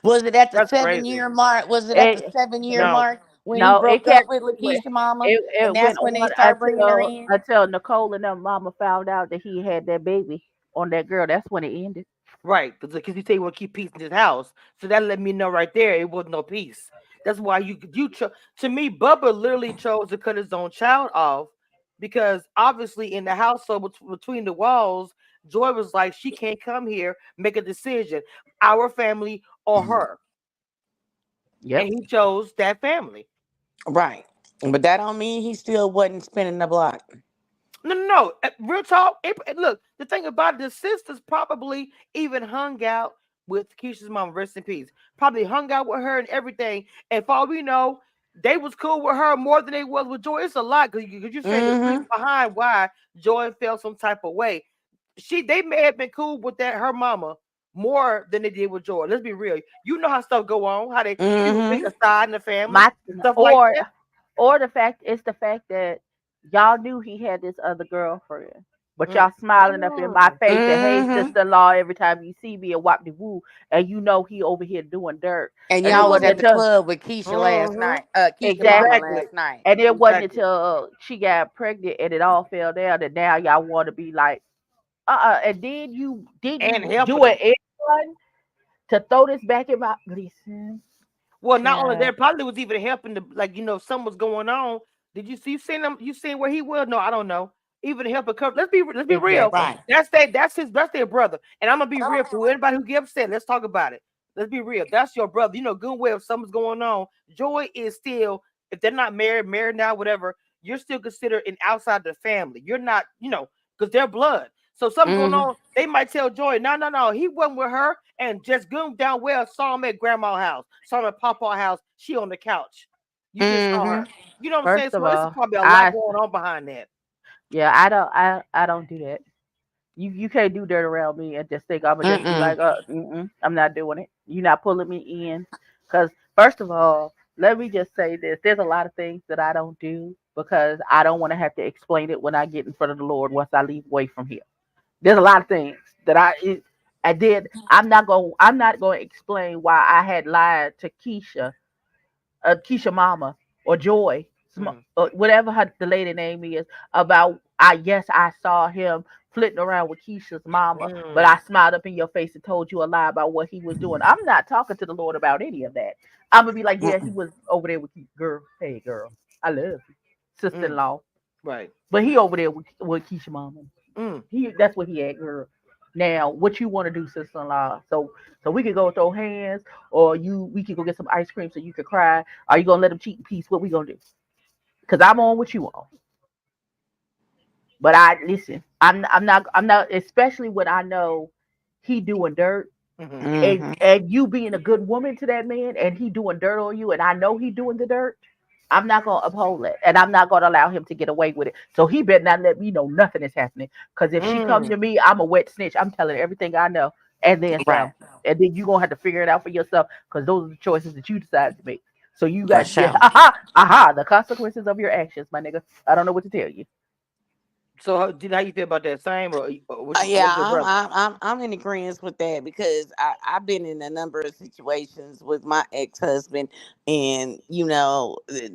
Was it at the that's 7 year crazy. mark? Was it at the It 7 year No. mark when he no, it broke up kept with went- Lakeisha mama, and it went that's when they on start bringing her in? until Nicole and them mama found out that he had that baby on that girl. That's when it ended. Right, because you say you want to keep peace in this house, so that let me know right there it was no peace. That's why to me, Bubba literally chose to cut his own child off because obviously in the household between the walls, Joy was like she can't come here, make a decision, our family or her, and Yep. he chose that family. Right. But that don't mean he still wasn't spinning the block. No, no, no. Real talk. Look, the thing about it, the sisters probably even hung out with Keisha's mom. Rest in peace. Probably hung out with her and everything. And for all we know, they was cool with her more than they was with Joy. It's a lot because you say the reason Mm-hmm. behind why Joy felt some type of way. They may have been cool with that her mama more than they did with Joy. Let's be real. You know how stuff go on. How they people pick Mm-hmm. a side in the family, My stuff like or that. the fact that y'all knew he had this other girlfriend, but Mm. y'all smiling up in my Mm. face and hey Mm-hmm. sister in law every time you see me and wop de woo, and you know he over here doing dirt, And and it y'all was wasn't at the until club with Keisha last Mm-hmm. night. Keisha mama exactly, Exactly. last night. and it wasn't Exactly. until she got pregnant and it all fell down that now y'all want to be like and then you And didn't helping do it them. anyone to throw this back in my listen, Well, not only child. that, probably was even helping to like if something was going on. Did you see? You seen them? You seen where he was? No, I don't know. Even helping cover. Let's be real. Exactly. Right. That's their brother. And I'm gonna be real for anybody who get upset. Let's talk about it. Let's be real. That's your brother. You know good well if something's going on. Joy is still if they're not married now, whatever. You're still considered an outside the family. You're not, because they're blood. So something going Mm-hmm. on, they might tell Joy, no, no, no, he wasn't with her, and just good down well saw him at grandma's house, saw him at papa's house. She on the couch. You just saw Mm-hmm. her. You know what I'm saying? First of So it's all, probably a lot I going on behind that. yeah, I don't do that. You can't do dirt around me and just think I'm gonna just be Mm-mm. like, I'm not doing it. You're not pulling me in, because first of all, let me just say this: there's a lot of things that I don't do because I don't want to have to explain it when I get in front of the Lord once I leave away from here. There's a lot of things that I did. I'm not going to explain why I had lied to Keisha Mama or Joy, Mm, whatever the lady name is, about I saw him flitting around with Keisha's mama, but mm, I smiled up in your face and told you a lie about what he was doing. I'm not talking to the Lord about any of that. I'm gonna be like, yeah, he Mm-mm. was over there with you, girl. Hey, girl, I love you, mm, sister-in-law, right. but he over there with Keisha mama. Mm, That's what he had, girl. Now, what you want to do, sister-in-law? So we could go throw hands, or we could go get some ice cream so you could cry. Are you gonna let him cheat in peace? What we gonna do? Cause I'm on what you on. But I listen. I'm not. Especially when I know he doing dirt, mm-hmm, and Mm-hmm. and you being a good woman to that man, and he doing dirt on you, and I know he doing the dirt. I'm not gonna uphold it, and I'm not gonna allow him to get away with it. So he better not let me know nothing is happening. Because if she come Mm, to me, I'm a wet snitch. I'm telling her everything I know, and then Right. some. And then you gonna have to figure it out for yourself. Because those are the choices that you decide to make. So you For got, yeah, sure. aha, the consequences of your actions, my nigga. I don't know what to tell you. so how you feel about that? Same or Yeah, what's your brother? I'm in agreement with that because I've been in a number of situations with my ex husband, and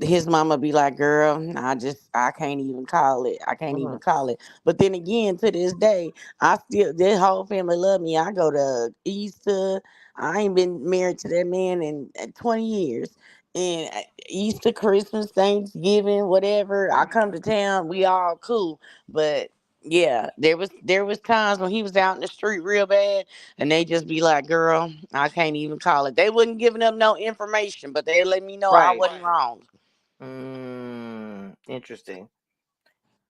his mama be like, "Girl, I can't even call it. I can't even Mhm. call it." But then again, to this day, I still this whole family love me. I go to Easter. I ain't been married to that man in 20 years. And Easter, Christmas, Thanksgiving, whatever, I come to town. We all cool, but yeah, there was times when he was out in the street real bad, and they just be like, "Girl, I can't even call it." They wasn't giving up no information, but they let me know I Right. wasn't wrong. Interesting.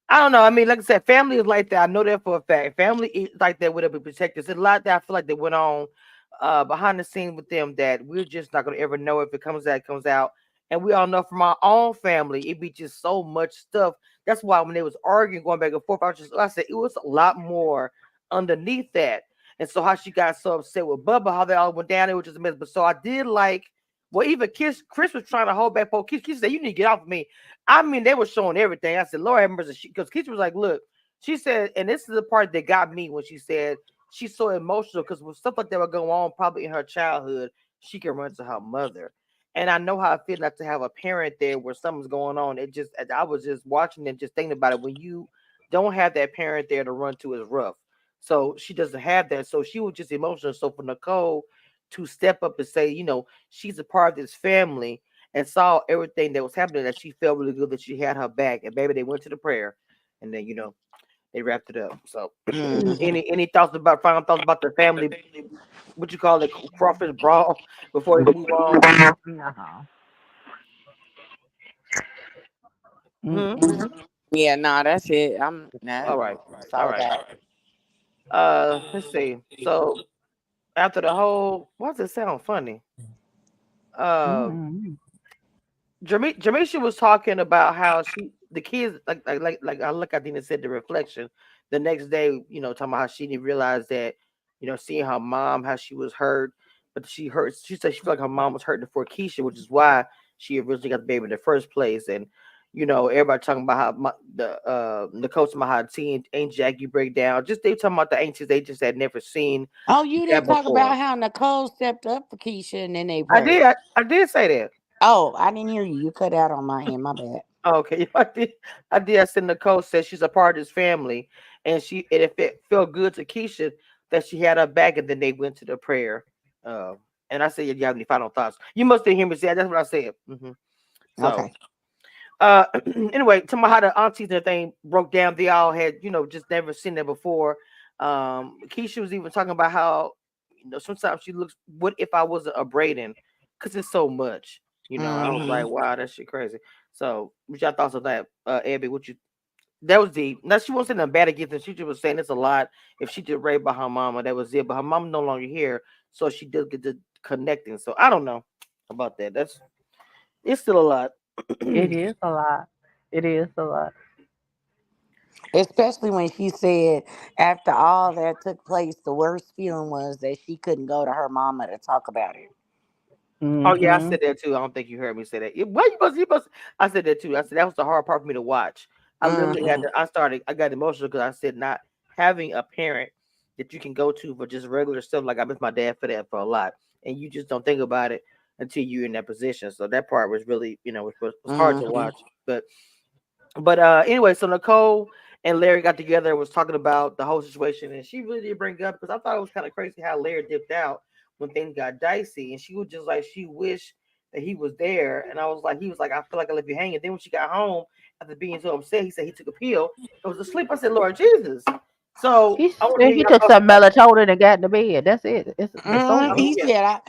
I don't know. I mean, like I said, family is like that. I know that for a fact. Family is like that with a protectors. There's a lot that I feel like that went on behind the scenes with them that we're just not gonna ever know. If it comes out, it comes out. And we all know from our own family, it be just so much stuff. That's why when they was arguing, going back and forth, I said it was a lot more underneath that. And so how she got so upset with Bubba, how they all went down, it was just a mess. But so I did like, well, even Chris was trying to hold back. Kiss said, "You need to get off of me." I mean, they were showing everything. I said, Lord have mercy. Because Keisha was like, look, she said, and this is the part that got me when she said she's so emotional because when stuff like that would go on probably in her childhood, she can run to her mother. And I know how I feel not to have a parent there where something's going on. It just, I was just watching and just thinking about it. When you don't have that parent there to run to is rough. So she doesn't have that. So she was just emotional. So for Nicole to step up and say, she's a part of this family and saw everything that was happening, that she felt really good that she had her back. And baby, they went to the prayer, and then they wrapped it up. So, Hmm. any final thoughts about the family? What you call it, crawfish brawl? Before we move on. Uh-huh. Hmm. Mm-mm. Yeah, no, that's it. I'm All nah, right, that's all all I right. got. Let's see. So after the whole, why does it sound funny? Uh, Mm-mm. Jamisha was talking about how the kids, like I look at Deena said, the reflection the next day, talking about how she didn't realize that, seeing her mom, how she was hurt, but she said she felt like her mom was hurting for Keisha, which is why she originally got the baby in the first place. And, everybody talking about how the coach about how Aunt Jackie break down. Just they talking about the aunties they just had never seen Oh, you that didn't talk before. about how Nicole stepped up for Keisha and then they I prayed. did, I did say that. Oh, I didn't hear you. You cut out on my end. My bad. Okay, I did. I did. I said Nicole said she's a part of this family, and if it felt good to Keisha that she had her back, and then they went to the prayer. Uh, and I said, "Yeah, you have any final thoughts?" You must have heard me say that. That's what I said. So, Okay. anyway, tell me how the aunties and everything broke down. They all had, just never seen that before. Keisha was even talking about how, sometimes she looks. What if I wasn't a Braden? Because it's so much. I was like, Hmm. wow, that shit crazy. So, what y'all thoughts of that, Abby? What you that was deep. Now she wasn't saying bad against, and she just was saying it's a lot. If she did rape by her mama, that was it. But her mom no longer here, so she did get the connecting. So I don't know about that. It's still a lot. It is a lot. It is a lot. Especially when she said after all that took place, the worst feeling was that she couldn't go to her mama to talk about it. Oh yeah, I Mm-hmm. said that too. I don't think you heard me say that. Well, you must. I said that too. I said that was the hard part for me to watch. I literally had Hmm. to. I got emotional because I said not having a parent that you can go to for just regular stuff. Like I miss my dad for that for a lot, and you just don't think about it until you're in that position. So that part was really, was hard to Hmm. watch. But anyway, so Nicole and Larry got together and was talking about the whole situation, and she really did bring it up because I thought it was kind of crazy how Larry dipped out when things got dicey, and she was just like she wished that he was there, and I was like, he was like, I feel like I left you hanging. Then when she got home after being so upset, he said he took a pill and was asleep. I said, Lord Jesus. So He I want to said hear he your took thoughts some about that. melatonin and got into bed. That's it. It's over. Oh He yeah. said,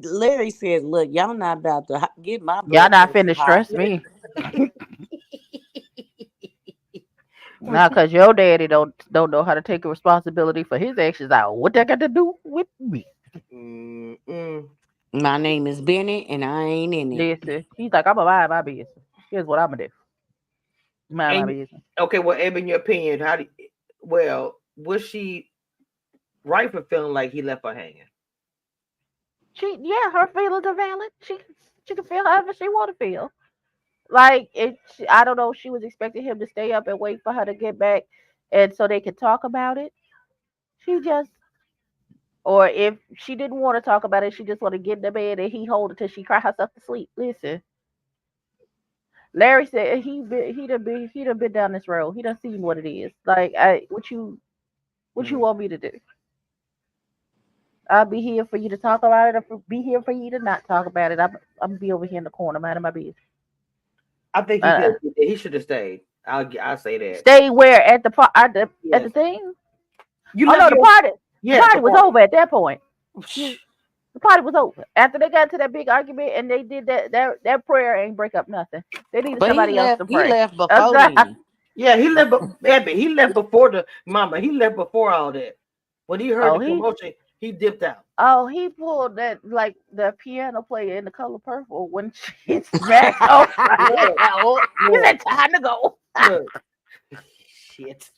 Larry said, look, y'all not about to get my Y'all blood not pressure finna high. stress me. What Nah, you? cause your daddy don't know how to take responsibility for his actions out. What that got to do with me? Mm-mm. My name is Bennett, and I ain't in it. Listen, he's like, I'm gonna mind my business. Here's what I'm gonna do. Mind my And business. okay, well, Eb, in your opinion, well, was she right for feeling like he left her hanging? Yeah, her feelings are valid. She can feel however she want to feel. Like I don't know. She was expecting him to stay up and wait for her to get back, and so they could talk about it. She just, or if she didn't want to talk about it, she just want to get in the bed and he hold it till she cry herself to sleep. Listen, Larry said he done been down this road. He done seen what it is. Like what you Mm. want me to do? I'll be here for you to talk about it, or be here for you to not talk about it. I'm gonna be over here in the corner minding my business. I think he Uh, did. He should have stayed. I'll say that. stay where at at the Yes, thing? you Oh left no, your the yes the party was party. over at that point. Shh. The party was over after they got to that big argument and they did that prayer ain't break up nothing. They needed But he somebody else left. to He pray. left before then. Yeah, he left. Abby, he left before the mama. He left before all that. When he heard oh the he commotion, he dipped out. he pulled that like the piano player in The Color Purple when she smacked on. Look, He look, said time to go. look. Shit.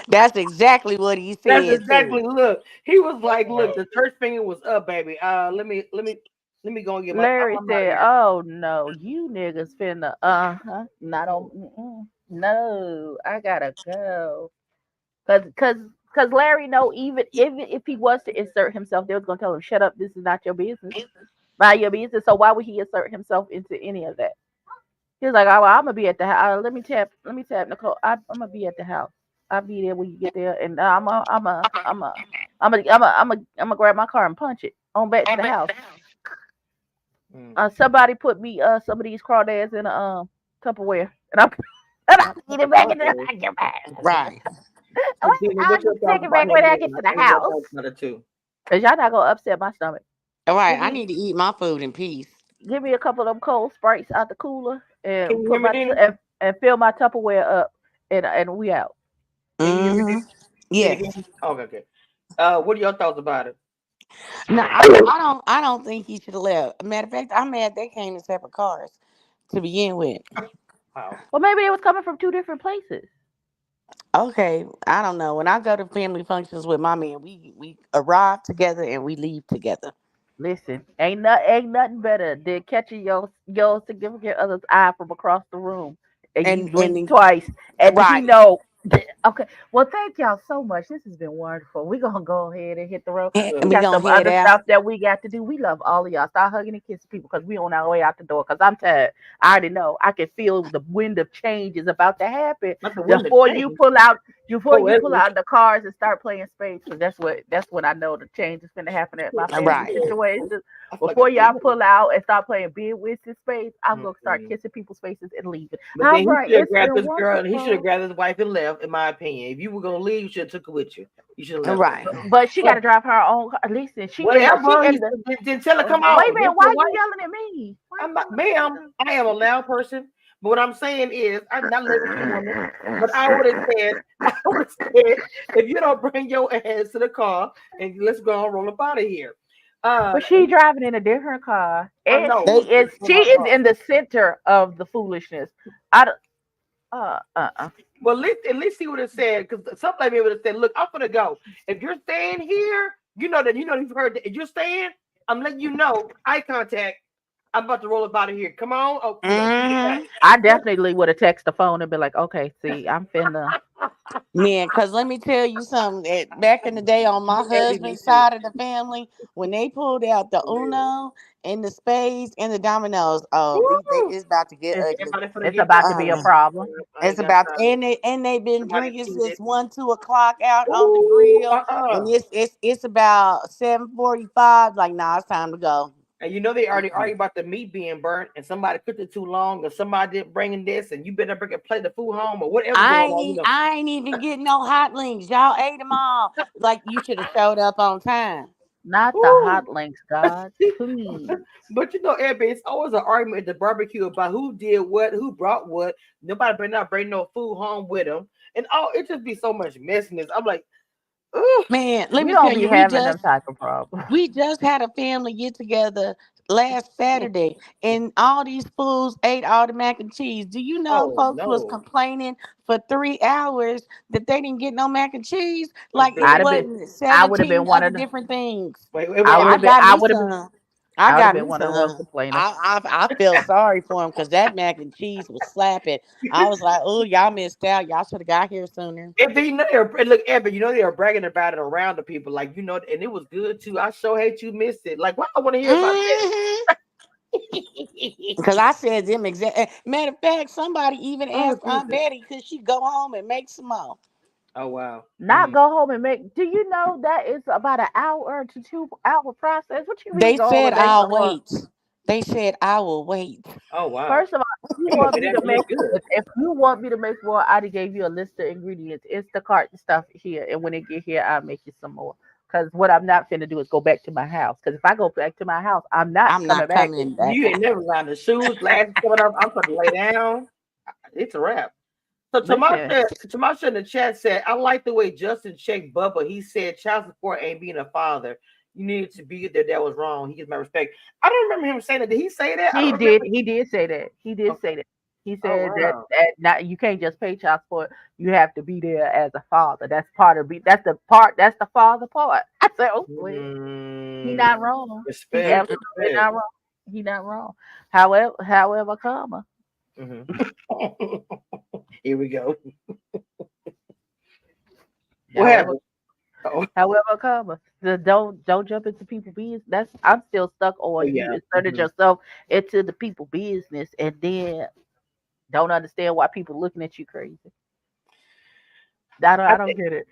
That's exactly what he That's said exactly. too. Look, he was like, "Look, the church finger was up, baby. Let me go and get my. Larry I'm out of said, here." "Oh no, you niggas finna not on no, I gotta go." Cause Larry know even if he was to insert himself, they was gonna tell him, "Shut up, this is not your business, mind your business." So why would he insert himself into any of that? He was like, "Oh, well, I'm gonna be at the house. Let me tap Nicole. I'm gonna be at the house. I'll be there when you get there, and I'm gonna grab my car and punch it on back to the house." Mm. Somebody put me some of these crawdads in a Tupperware, and I and I eat it back in the I get back. Right. So, Deena, I what's your just take thoughts it about back him when I leaving? get to the I need your house. thoughts about it too. Cause y'all not gonna upset my stomach. All right. Give I me need to eat my food in peace. give me a couple of them cold sprites out the cooler Can and you hear me, Deena? and fill my Tupperware up and we out. Can you hear me, Hmm. Deena? Say it Yes. again. Okay, okay. What are your thoughts about it? No, I don't. I don't think he should have left. Matter of fact, I'm mad they came in separate cars to begin with. Wow. Well, maybe it was coming from two different places. Okay, I don't know. When I go to family functions with my man, we arrive together and we leave together. Listen, ain't nothing better than catching your significant other's eye from across the room, and you And blink then, twice, and he right, know. Okay, well, thank y'all so much. This has been wonderful. We're gonna go ahead and hit the road. and We we got gonna some head other out. stuff that we got to do. We love all of y'all. Start hugging and kissing people because we on our way out the door. Because I'm tired. I already know. I can feel the wind of change is about to happen Not the wind of before you change. pull out. Before Oh, you it pull was. out the cars and start playing spades, because that's when I know the change is going to happen at my family Right. situation. I feel like a Before y'all baby. pull out and start playing bid with this space, I'm gonna start Mm-mm. kissing people's faces and leaving. But All then he right, should have it's grabbed been this girl and he should have wonderful. grabbed his wife and left, in my opinion. If you were gonna leave, you should have took her with you. You should have left her. Right. But she got But to drive her own car. Listen, whatever, she in the. then tell her, come Wait a on, minute, get why your are you wife. yelling at me? Why are I'm you not, yelling at me? ma'am, I am a loud person. But what I'm saying is, I'm not living with a woman. But I would have said, if you don't bring your ass to the car and let's go and roll up out of here. But she driving in a different car, I and know. They she is in the center of the foolishness. I don't. Well, at least he would have said, because somebody would have said, "Look, I'm gonna go. If you're staying here, you know you've heard that. If you're staying, I'm letting you know. Eye contact. I'm about to roll up out of here. Come on. Oh, keep it hmm I definitely would have texted the phone and been like, "Okay, see, I'm finna." man, because let me tell you something. Back in the day, on my me husband's too. side of the family, when they pulled out the Uno and the spades and the dominoes, oh, Woo! it's about to get ugly. Everybody finna It's get about to be a Uh, problem. I it's ain't got about time. and they've been Somebody drinking cheated. since 1, 2 o'clock out on the Ooh, grill, and uh-uh. it's about 7:45. Like, nah, it's time to go. And they already Mm-mm. argue about the meat being burnt, and somebody cooked it too long, or somebody didn't bring in this, and you better bring a plate of food home, or whatever going on. I ain't even getting no hot links. Y'all ate them all. Like, you should have showed up on time. Not the Ooh. hot links, God, please. But Abby, it's always an argument at the barbecue about who did what, who brought what. Nobody better not bring no food home with them, and it just be so much messiness. I'm like, Ooh, Man, let We me don't tell be you, having them type of problems. we just had a family get together last Saturday, and all these fools ate all the mac and cheese. Do you know oh folks was no. complaining for 3 hours that they didn't get no mac and cheese? It's Like it I'd good. have been, wasn't I would have been 17 one other of the, different things. Wait, I would I have been, got I me would have been, some. I I would have got been me one of the ones some. complaining. I felt sorry for him because that mac and cheese was slapping. I was like, oh, y'all missed out. Y'all should have got here sooner. If they know they're and look, Evan, they are bragging about it around the people, like and it was good too. I sure hate you missed it. Like, why I want to hear about Hmm. Because I said them exact. Matter of fact, somebody even Oh asked Aunt Jesus. Betty, could she go home and make some more? Oh wow. Not go home and make. Do you know that it's about an hour to 2 hour process? What you mean They go home said and make I'll some more? wait. They said I will wait. Oh wow. First of all, if you It must want be me to that make, good. Good. if you want me to make more, I'd have gave you a list of ingredients. It's the cart and stuff here, and when it get here, I'll make you some more. Cause what I'm not finna do is go back to my house. Cause if I go back to my house, I'm not I'm coming not back. coming back. You ain't never got the shoes, glasses coming up. I'm going to lay down. It's a wrap. So Listen, Tamasha in the chat said, I like the way Justin checked Bubba. He said child support ain't being a father. You needed to be there. That was wrong. He gives my respect. I don't remember him saying that. Did he say that? I he don't did. remember. He did say that. He did Okay. say that. He Oh said that wow. not you can't just pay child support. You have to be there as a father. That's part of be. That's the part. That's the father part. I said, oh well, he Mm, not wrong. He respect, absolutely respect. not wrong. He not wrong. However, comma. Mhm. Here we go. What However, happened? Oh, however, comma. Don't jump into people business. That's I'm still stuck oh on you yeah. inserted Mhm. yourself into the people business and then don't understand why people looking at you crazy. I I don't get it.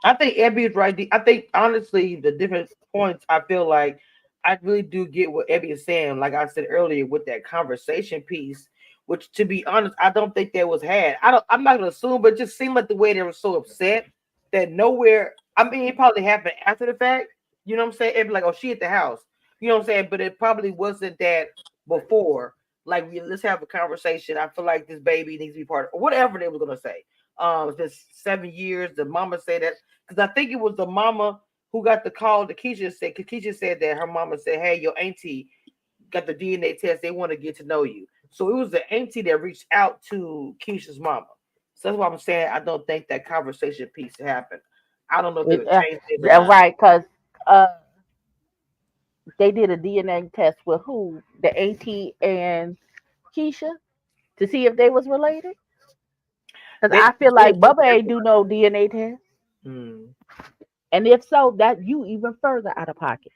I think Ebby is right. I think honestly, the different points. I feel like I really do get what Ebby is saying. Like I said earlier, with that conversation piece, which to be honest, I don't think that was had. I don't. I'm not gonna assume, but it just seemed like the way they were so upset that nowhere. I mean, it probably happened after the fact. You know what I'm saying? Ebby like, oh, she at the house. You know what I'm saying? But it probably wasn't that before. Like, let's have a conversation. I feel like this baby needs to be part of whatever they were gonna say. It's been 7 years. The mama said that because I think it was the mama who got the call. The Keisha said, because Keisha said that her mama said, "Hey, your auntie got the DNA test. They want to get to know you." So it was the auntie that reached out to Keisha's mama. So that's why I'm saying I don't think that conversation piece happened. I don't know if they It, would change things or not. right, because uh, they did a DNA test with who? The AT and Keisha to see if they was related. Because They I feel did like Bubba ain't do no DNA test. hmm. And if so, that you even further out of pocket.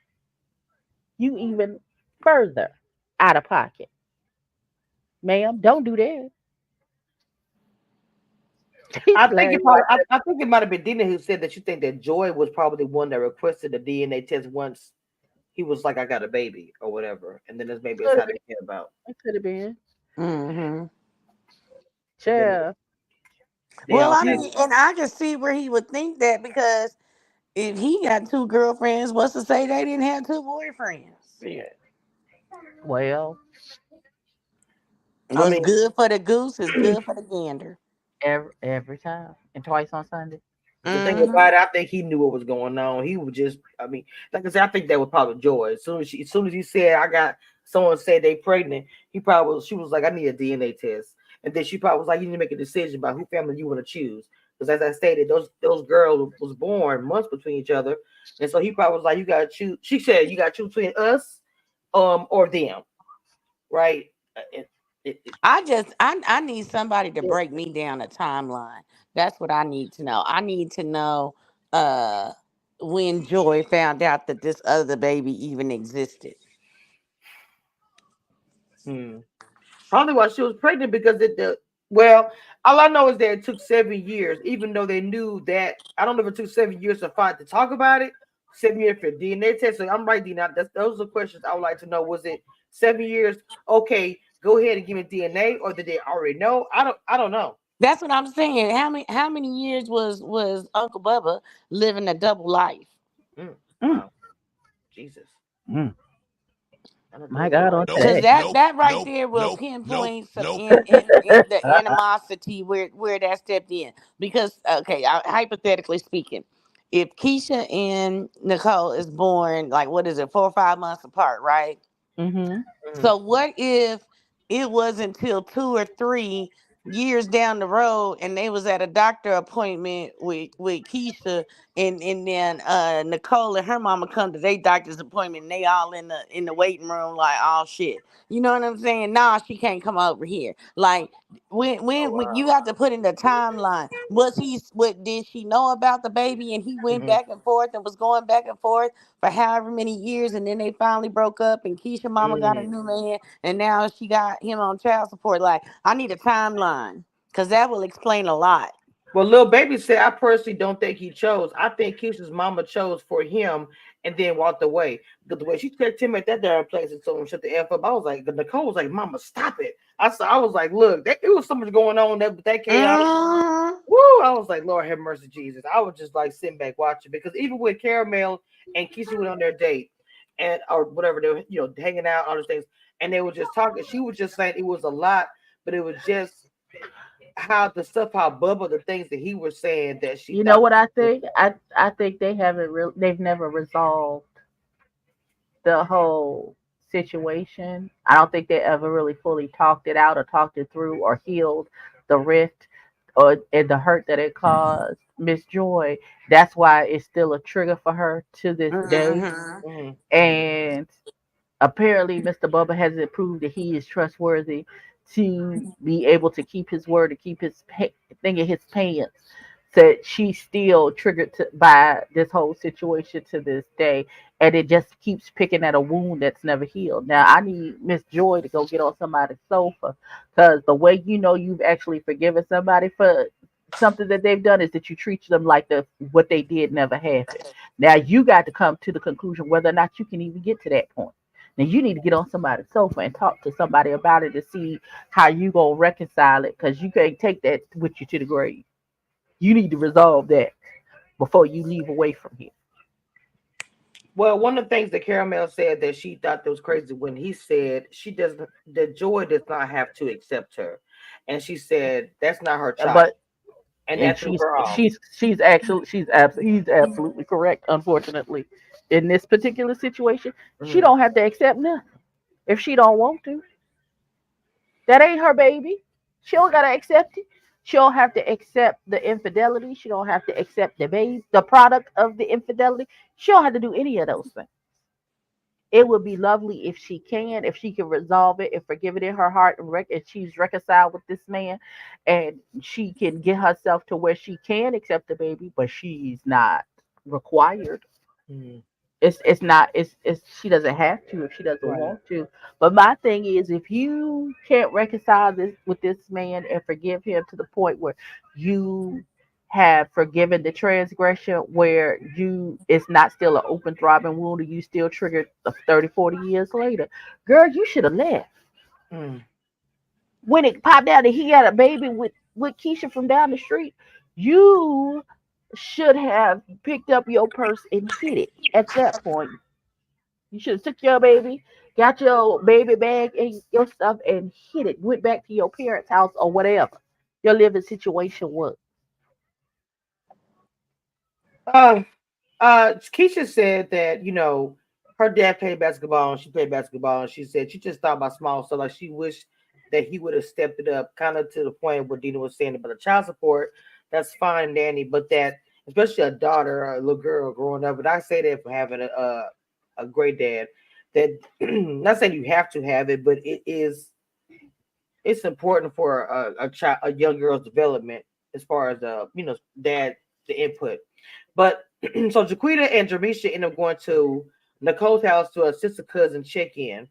You even further out of pocket. Ma'am, don't do that. He's I think glad it you probably. watch I think it might have been Dina who said that you think that Joy was probably the one that requested the DNA test once he was like, "I got a baby" or whatever, and then this maybe it's could how have they been. came about. It could have been. Hmm. But then Sure. they Well, all I said, mean, and I can see where he would think that because if he got two girlfriends, what's to say they didn't have two boyfriends? "Yeah." Well, I What's mean, good for the goose is good for the gander. every time. And twice on Sunday. the thing Hmm. about it, I think he knew what was going on. He was just, I mean, like I said, I think that was probably Joy. As soon as he said, "I got," someone said they pregnant, she was like, "I need a DNA test," and then she probably was like, "You need to make a decision about who family you want to choose." Because as I stated, those girls was born months between each other, and so he probably was like, "You got to choose." She said, "You got to choose between us, or them," right? I need somebody to break me down a timeline. That's what I need to know. I need to know uh when Joy found out that this other baby even existed. Hmm. Probably while she was pregnant because well, all I know is that it took 7 years, even though they knew that. I don't know if it took 7 years to fight to talk about it. 7 years for DNA test. So I'm right, Deena. Those are questions I would like to know. Was it 7 years? Okay, go ahead and give me DNA, or did they already know? I don't know. That's what I'm saying. How many years was Uncle Bubba living a double life? Mm, Mm, wow, Jesus. mm. I don't know My what they God, like on that. Because today. that right there will pinpoint some in the animosity where that stepped in. Because okay, hypothetically speaking, if Keisha and Nicole is born, like, what is it, 4 or 5 months apart, right? Mm-hmm. Mhm. So what if it wasn't until 2 or 3 years down the road and they was at a doctor appointment with Keisha, and then Nicole and her mama come to their doctor's appointment and they all in the waiting room like, oh shit. You know what I'm saying? Nah, she can't come over here. Like, when you have to put in the timeline, what did she know about the baby and he went Mhm. back and forth and was going back and forth for however many years, and then they finally broke up and Keisha mama got a Mhm. new man and now she got him on child support. Like, I need a timeline because that will explain a lot. Well, Lil Baby said, I personally don't think he chose. I think Keisha's mama chose for him and then walked away. Because the way she checked him at that damn place and told him shut the F up, I was like, Nicole was like, Mama, stop it. I was like, look, it was so much going on that chaotic. Mm-hmm. Woo! I was like, Lord have mercy, Jesus. I was just like sitting back watching because even with Caramel and Keisha went on their date and or whatever they were, hanging out, all those things, and they were just talking. She was just saying it was a lot, but it was just how Bubba the things that he was saying that she You know thought. what I think? I think they haven't they've never resolved the whole situation. I don't think they ever really fully talked it out or talked it through or healed the rift or and the hurt that it caused Miss Joy. That's why it's still a trigger for her to this day. Mm-hmm. Mhm. And apparently Mr. Bubba hasn't proved that he is trustworthy to be able to keep his word, to keep his thing in his pants. So she's still triggered by this whole situation to this day, and it just keeps picking at a wound that's never healed. Now I need Miss Joy to go get on somebody's sofa, because the way you know you've actually forgiven somebody for something that they've done is that you treat them like the what they did never happened. Now you got to come to the conclusion whether or not you can even get to that point. Now you need to get on somebody's sofa and talk to somebody about it to see how you gonna reconcile it, because you can't take that with you to the grave. You need to resolve that before you leave away from here. Well, one of the things that Caramel said that she thought that was crazy when he said she doesn't, that Joy does not have to accept her, and she said that's not her child, But and and that threw her off. he's absolutely correct. Unfortunately, in this particular situation, she Mhm. don't have to accept nothing if she don't want to. That ain't her baby. She don't gotta accept it. She don't have to accept the infidelity. She don't have to accept the baby, the product of the infidelity. She don't have to do any of those things. It would be lovely if she can resolve it and forgive it in her heart, and if she's reconciled with this man, and she can get herself to where she can accept the baby, but she's not required. Mhm. It's not it's she doesn't have to if she doesn't Right. want to. But my thing is, if you can't reconcile this with this man and forgive him to the point where you have forgiven the transgression, where you it's not still an open throbbing wound and you still triggered 30, 40 years later, girl, you should have left. Mhm. When it popped out that he had a baby with Keisha from down the street, you should have picked up your purse and hid it at that point. You should have took your baby, got your baby bag and your stuff and hid it. Went back to your parents' house or whatever your living situation was. Uh, Keisha said that her dad played basketball and she played basketball, and she said she just thought about small stuff, like she wished that he would have stepped it up, kind of to the point what Deena was saying about the child support. That's fine, Danny, but that especially a daughter, a little girl growing up, and I say that for having a great dad. That not saying you have to have it, but it's important for a child, a young girl's development as far as dad the input. But so Jaquita and Jamisha end up going to Nicole's house to a sister cousin check in.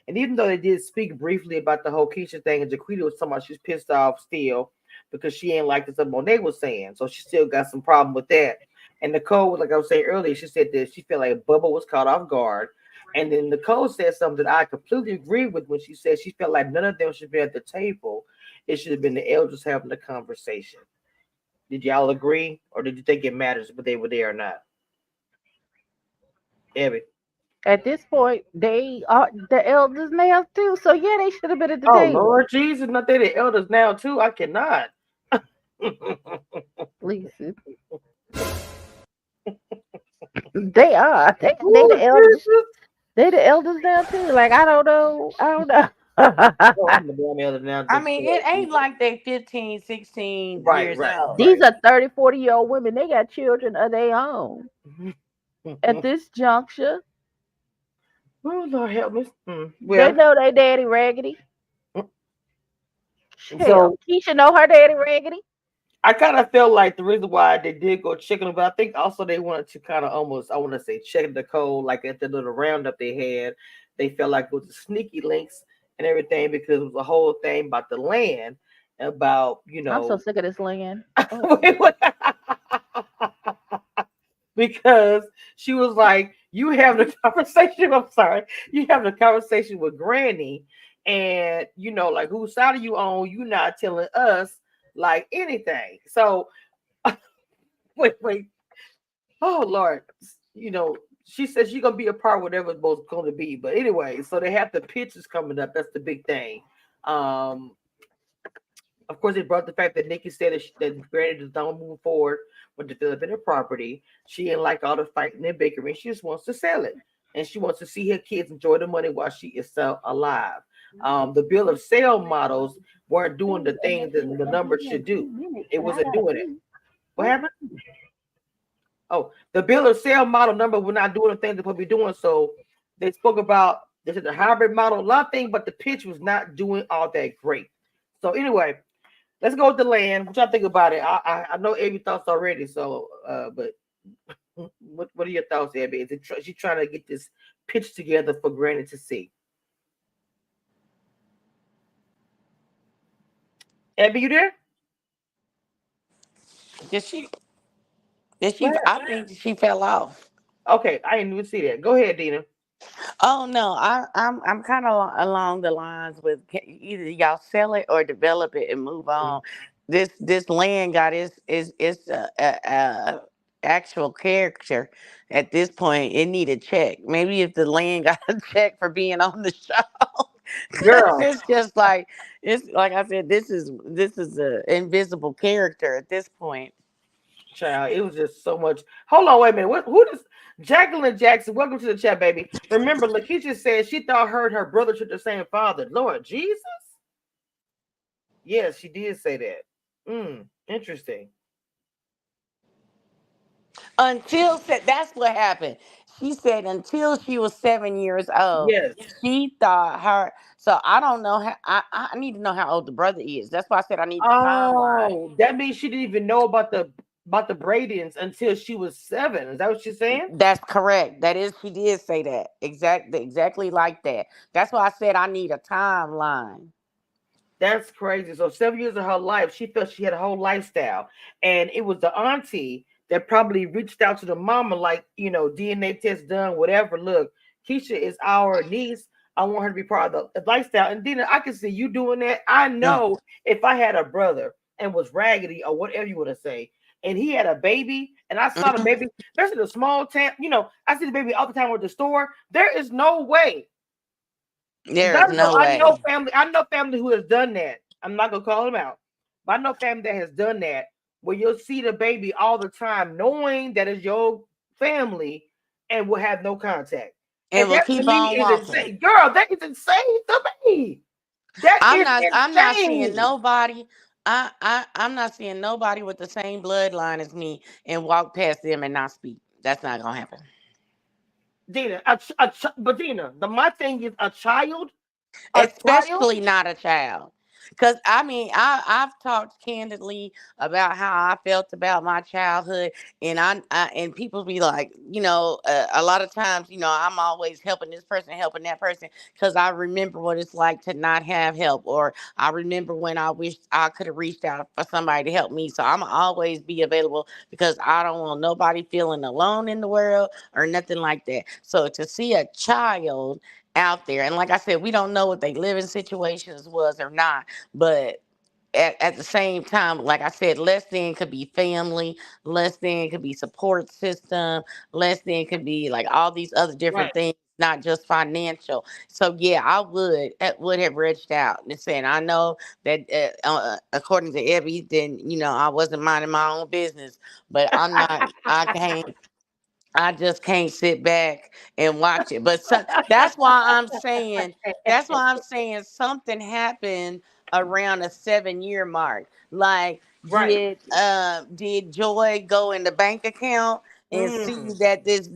And even though they did speak briefly about the whole Keisha thing, and Jaquita was talking about she's pissed off still because she ain't like what Monet was saying. So she still got some problem with that. And Nicole, like I was saying earlier, she said that she felt like Bubba was caught off guard. And then Nicole said something that I completely agree with when she said she felt like none of them should be at the table. It should have been the elders having the conversation. Did y'all agree, or did you think it matters if they were there or not? Abby. At this point, they are the elders now too. So yeah, they should have been at the Oh table. Lord Jesus, not they the elders now too. I cannot. Listen, They are. They Oh, the elders. Jesus. They the elders now too. Like I don't know. I don't know. Oh, I'm the damn elder now. I mean, it ain't like they 15, 16 Right, years right, old. These right. are 30, 40-year-old women. They got children of their own. At this juncture, Oh, Lord help me. they Well, know they daddy raggedy. so Hell, Keisha know her daddy raggedy. I kind of felt like the reason why they did go checking, but I think also they wanted to kind of almost, I want to say, check the code, like at the little roundup they had. They felt like it was a sneaky links and everything because it was a whole thing about the land, about, I'm so sick of this land. Oh, because she was like, you have the conversation. I'm sorry, you have the conversation with Granny, and like whose side are you on? You not telling us like anything. So wait. Oh Lord, she said she's gonna be a part of whatever it's supposed going to be. But anyway, so they have the pictures coming up. That's the big thing. Um, of course, it brought the fact that Nikki said that Granny is not moving forward with developing her property. She ain't like all the fighting and bickering. She just wants to sell it, and she wants to see her kids enjoy the money while she is still alive. The bill of sale models weren't doing the things that the numbers should do. It wasn't doing it. What happened? Oh, the bill of sale model number were not doing the things they're supposed to be doing. So they spoke about this is the hybrid model, a lot of things, but the pitch was not doing all that great. So anyway, let's go with the land. What y'all think about it? I know Abby thoughts already. So but what are your thoughts, Abby? Is it she trying to get this pitch together for Granny to see? Abby, you there? Did she? Did What she? happened? I think she fell off. Okay, I didn't even see that. Go ahead, Deena. Oh no, I'm kind of along the lines with either y'all sell it or develop it and move on. This land got its actual character. At this point, it need a check. Maybe if the land got a check for being on the show, because Girl, it's like I said, this is a invisible character at this point. child, it was just so much. Hold on, wait a minute. Who does Jacqueline Jackson? Welcome to the chat, baby. Remember, Lakeisha said she thought her and her brother took the same father. Lord Jesus. Yes, she did say that. Interesting. That's what happened. She said until she was 7 years old, Yes. she thought her. So I don't know how. I need to know how old the brother is. That's why I said I need the timeline. Oh, that means she didn't even know about the Bradians until she was 7. Is that what she's saying? That's correct. That is, she did say that exactly like that. That's why I said I need a timeline. That's crazy. So 7 years of her life, she felt she had a whole lifestyle, and it was the auntie that probably reached out to the mama, like DNA test done, whatever. Look, Keisha is our niece. I want her to be part of the lifestyle. And Dina, I can see you doing that. I Mm. know if I had a brother and was raggedy or whatever you want to say, and he had a baby, and I saw the Mhm. baby, especially the small town, I see the baby all the time at the store. There is no way. There is no I know way. family. I know family who has done that. I'm not gonna call them out, but I know family that has done that, where you'll see the baby all the time, knowing that is your family, and will have no contact. And And we'll that to keep me on is walking. insane, girl. That is insane to me. That is I'm not seeing insane. nobody. I'm not seeing nobody with the same bloodline as me and walk past them and not speak. That's not gonna happen. Dina, but Dina, my thing is a child. Especially not a child. Because I mean, I've talked candidly about how I felt about my childhood, and and people be like, a lot of times, I'm always helping this person, helping that person, because I remember what it's like to not have help, or I remember when I wished I could have reached out for somebody to help me. So I'm always be available because I don't want nobody feeling alone in the world or nothing like that. So to see a child out there. And like I said, we don't know what they living situations was or not. But at the same time, like I said, less than could be family, less than could be support system, less than could be like all these other different Right. things, not just financial. So yeah, I would have reached out and said, I know that according to Evie, then I wasn't minding my own business, but I'm not. I can't. I just can't sit back and watch it. But that's why I'm saying something happened around a 7 year mark. Like, Right. did Joy go in the bank account and see Mm. that this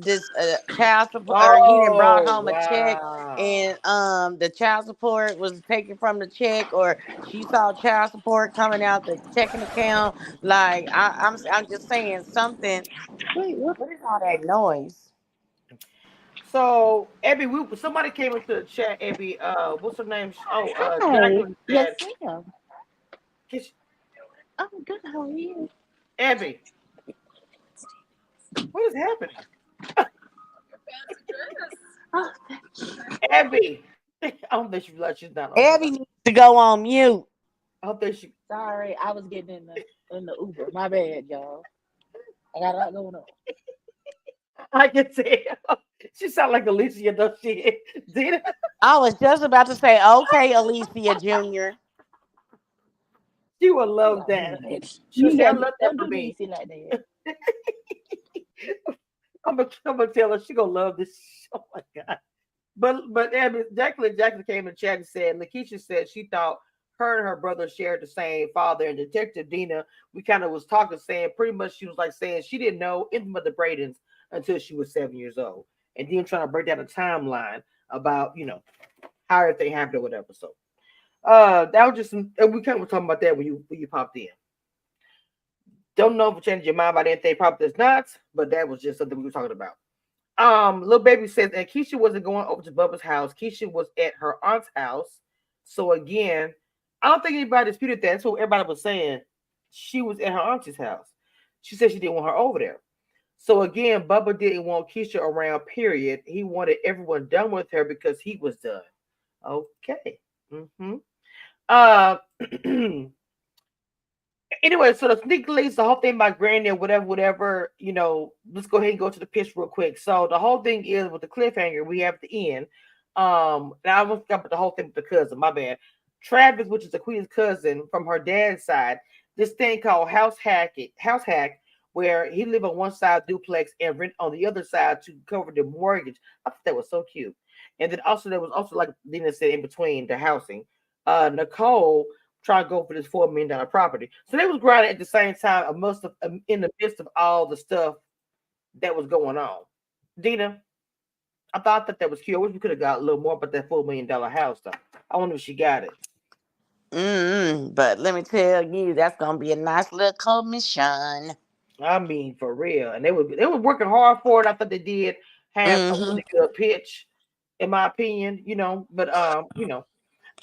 child support, or he didn't brought Oh, home a check, wow. and the child support was taken from the check, or she saw child support coming out the checking account? Like, I'm just saying something. Wait, what is all that noise? So, Abby, somebody came into the chat. Abby, what's her name? Oh, Hi. Jacqueline Yes, said, ma'am. "Kiss- I'm good. How are you? Abby, what is happening? Oh, Abby, I don't think she realized she's not on here. Abby needs to go on mute. I don't think she. sorry. I was getting in the Uber. My bad, y'all. I got a lot going on. I can tell. She sound like Alicia, does she? Dina, I was just about to say, okay, Alicia Jr. she would love Don't do that. that. She'll You say, "I got love that don't for do me." Niecy like that. I'm gonna tell her she gonna love this. Oh my god! But Abby, Jacqueline came in the chat and said, Lakeisha said she thought her and her brother shared the same father. And Detective Deena, we kind of was talking, saying pretty much she was like saying she didn't know anything about the Bradens until she was 7 years old, and then trying to break down a timeline about how everything happened or whatever. So that was just we kind of were talking about that when you popped in. Don't know if it changed your mind about anything, probably does not, but that was just something we were talking about. Little baby says, and Keisha wasn't going over to Bubba's house. Keisha was at her aunt's house. So again, I don't think anybody disputed that. That's what everybody was saying. She was at her aunt's house. She said she didn't want her over there. So again, Bubba didn't want Keisha around, period. He wanted everyone done with her because he was done. Okay. Mm-hmm. Uh anyway, so the sneak leaks, the whole thing about Granny or whatever, let's go ahead and go to the pitch real quick. So the whole thing is with the cliffhanger we have at the end. And I almost got the whole thing with the cousin, my bad. Travis, which is the Queen's cousin from her dad's side, this thing called house hack, where he lived on one side duplex and rent on the other side to cover the mortgage. I thought that was so cute. And then also there was also, like Dina said, in between the housing. Nicole trying to go for this $4 million property. So they was grinding at the same time, in the midst of all the stuff that was going on. Dina, I thought that was cute. I wish we could have got a little more about that $4 million house though. I wonder if she got it. But let me tell you, that's gonna be a nice little commission. I mean, for real. And they were working hard for it. I thought they did have a Mm-hmm. really good pitch, in my opinion. But I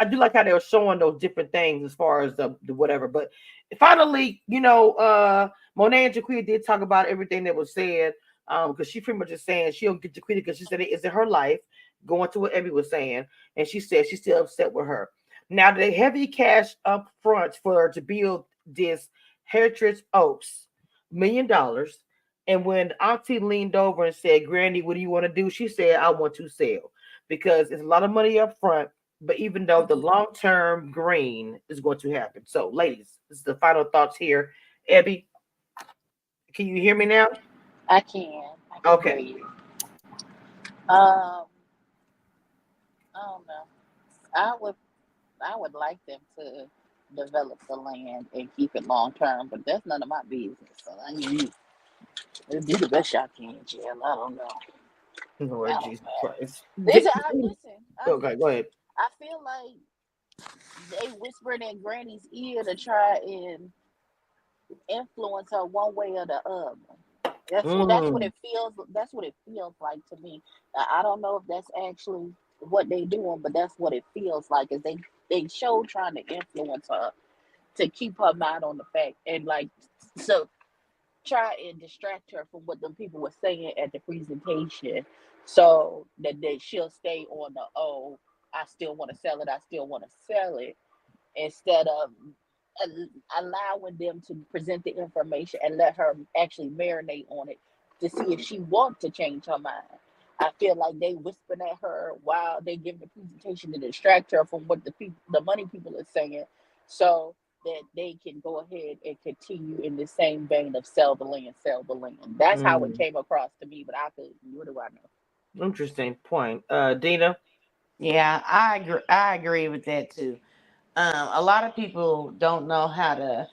do like how they were showing those different things as far as the whatever. But finally, Monet and Jaquita did talk about everything that was said. Because she pretty much is saying she don't get Jaquita because she said it isn't her life, going to what Evie was saying, and she said she's still upset with her. Now the heavy cash up front for her to build this Heritage Oaks $1 million. And when Auntie leaned over and said, Granny, what do you want to do? She said, I want to sell because it's a lot of money up front, but even though the long term green is going to happen. So, ladies, this is the final thoughts here. Abby, can you hear me now? I can. I can hear Okay. you. Um, I don't know. I would I would like them to develop the land and keep it long term, but that's none of my business. So I mean, you do the best y'all can, Jill. I don't know. Lord I don't Jesus know. Christ. Listen, I listen. Okay, go ahead. I feel like they whispered in Granny's ear to try and influence her one way or the other. That's what Mm, it feels. That's what it feels like to me. I don't know if that's actually what they doing, but that's what it feels like. Is they show trying to influence her to keep her mind on the fact and like so try and distract her from what the people were saying at the presentation, so that she'll stay on the I still want to sell it. I still want to sell it instead of allowing them to present the information and let her actually marinate on it to see if she wants to change her mind. I feel like they whispered at her while they give the presentation to distract her from what the money people are saying. So that they can go ahead and continue in the same vein of sell the land, sell the land. That's how it came across to me, but I could, what do I know? Interesting point. Deena. Yeah, I agree with that too. A lot of people don't know how to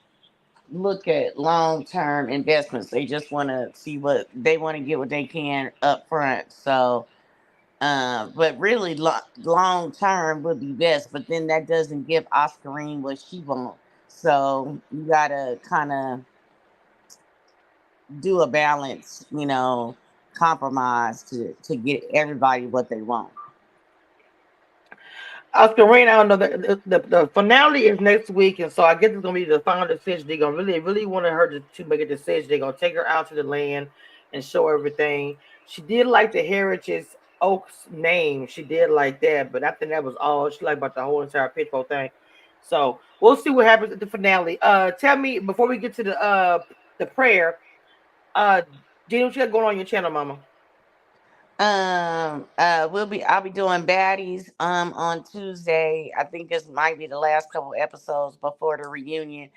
look at long term investments. They just want to see what they want to get what they can up front. So, but really, long term would be best. But then that doesn't give Oscarine what she wants. So you gotta kind of do a balance, compromise to get everybody what they want. Oscar Rain, I don't know. The finale is next week, and so I guess it's gonna be the final decision. They're gonna really wanted her to make a decision. They're gonna take her out to the land and show everything. She did like the Heritage Oaks name. She did like that, but I think that was all she liked about the whole entire Pitbull thing. So we'll see what happens at the finale. Tell me before we get to the prayer. Uh, Gina, what you got going on your channel, Mama? I'll be doing baddies on Tuesday. I think this might be the last couple episodes before the reunion,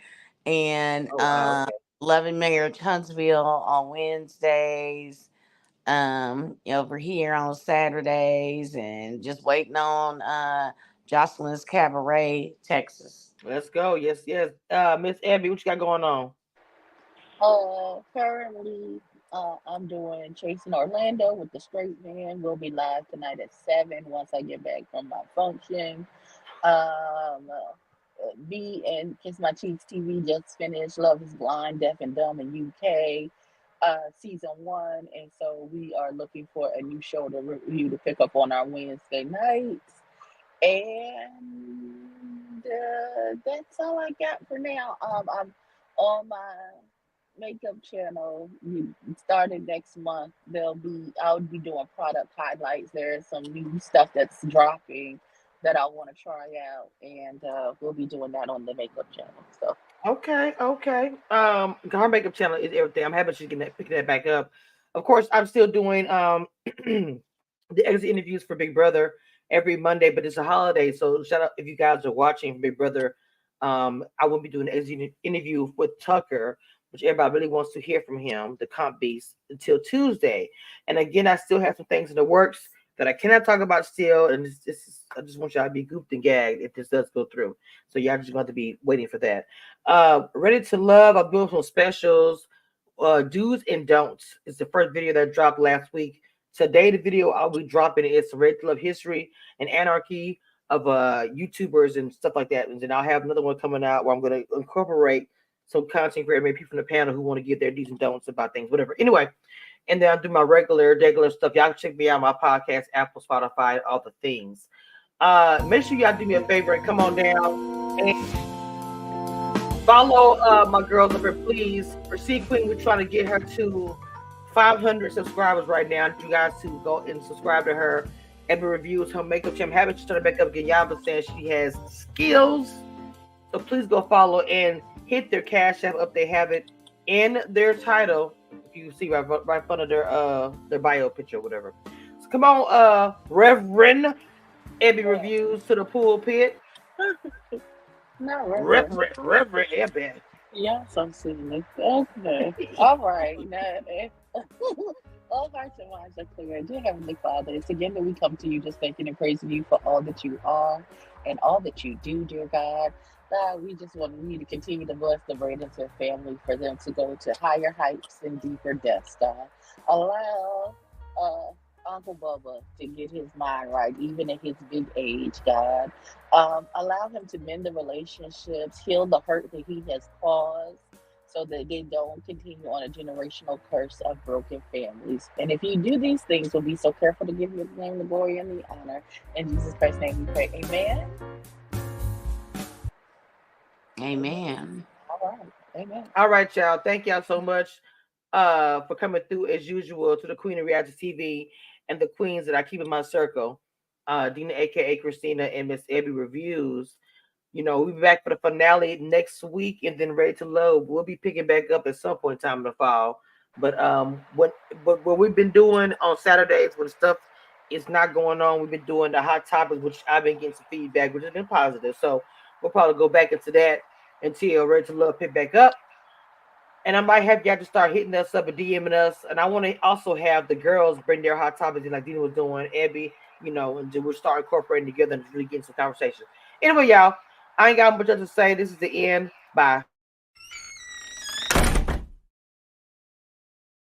and Oh wow, okay. Loving Marriage Huntsville on Wednesdays. Over here on Saturdays, and just waiting on Jocelyn's Cabaret, Texas. Let's go. Yes, yes. Miss Abby, what you got going on? Currently, I'm doing Chasing Orlando with the Straight Man. We'll be live tonight at 7 once I get back from my function. Me and Kiss My Cheeks TV just finished Love is Blind, Deaf and Dumb in UK, season 1. And so we are looking for a new show to review to pick up on our Wednesday nights. And that's all I got for now. I'm on my makeup channel. You started next month. I'll be doing product highlights. There's some new stuff that's dropping that I want to try out, and we'll be doing that on the makeup channel. So Okay, okay. Her makeup channel is everything. I'm happy she's picking that back up. Of course, I'm still doing the exit interviews for Big Brother every Monday, but it's a holiday, so shout out if you guys are watching Big Brother. I will be doing an exit interview with Tucker, which everybody really wants to hear from him, the comp beast, until Tuesday. And again, I still have some things in the works that I cannot talk about still, and I just want y'all to be gooped and gagged if this does go through. So y'all just going to be waiting for that. Ready to Love. I'm doing some specials. Do's and don'ts. It's the first video that dropped last week. Today, the video I'll be dropping is Ready to Love history and anarchy of YouTubers and stuff like that. And then I'll have another one coming out where I'm going to incorporate some content for everybody people from the panel who want to give their do's and don'ts about things, whatever. Anyway, and then I'll do my regular stuff. Y'all can check me out on my podcast, Apple, Spotify, all the things. Make sure y'all do me a favor and come on down and follow my girls up here, please. Receive Queen, we're trying to get her to 500 subscribers right now. You guys to go and subscribe to her. Every reviews her makeup channel. Haven't started back up again. Y'all been saying she has skills. So please go follow and hit their cash app up. They have it in their title. If you see right in front of their bio picture or whatever. So come on, Reverend Abby Reviews to the pulpit. no, Reverend Abby. yes, I'm seeing it. Okay, all right. Now, all hearts and minds are clear. Dear Heavenly Father, it's again that we come to you just thanking and praising you for all that you are and all that you do, dear God. God, we just want you to continue to bless the Bradenton family for them to go to higher heights and deeper depths, God. Allow Uncle Bubba to get his mind right, even at his big age, God. Allow him to mend the relationships, heal the hurt that he has caused, so that they don't continue on a generational curse of broken families. And if you do these things, we'll be so careful to give your name the glory and the honor. In Jesus Christ's name we pray. Amen. Amen. Amen. All right. Amen. All right, y'all. Thank y'all so much for coming through as usual to the Queen of Reality TV and the queens that I keep in my circle. Deena, aka Christina, and Miss Abby Reviews. You know, we'll be back for the finale next week and then Ready to Love. We'll be picking back up at some point in time in the fall. But what we've been doing on Saturdays when stuff is not going on, we've been doing the hot topics, which I've been getting some feedback, which has been positive. So we'll probably go back into that. until Ready to Love pick back up. And I might have y'all to start hitting us up and DMing us. And I want to also have the girls bring their hot topics, like Deena was doing, Abby, and we'll start incorporating together and really getting some conversation. Anyway, y'all, I ain't got much else to say. This is the end. Bye.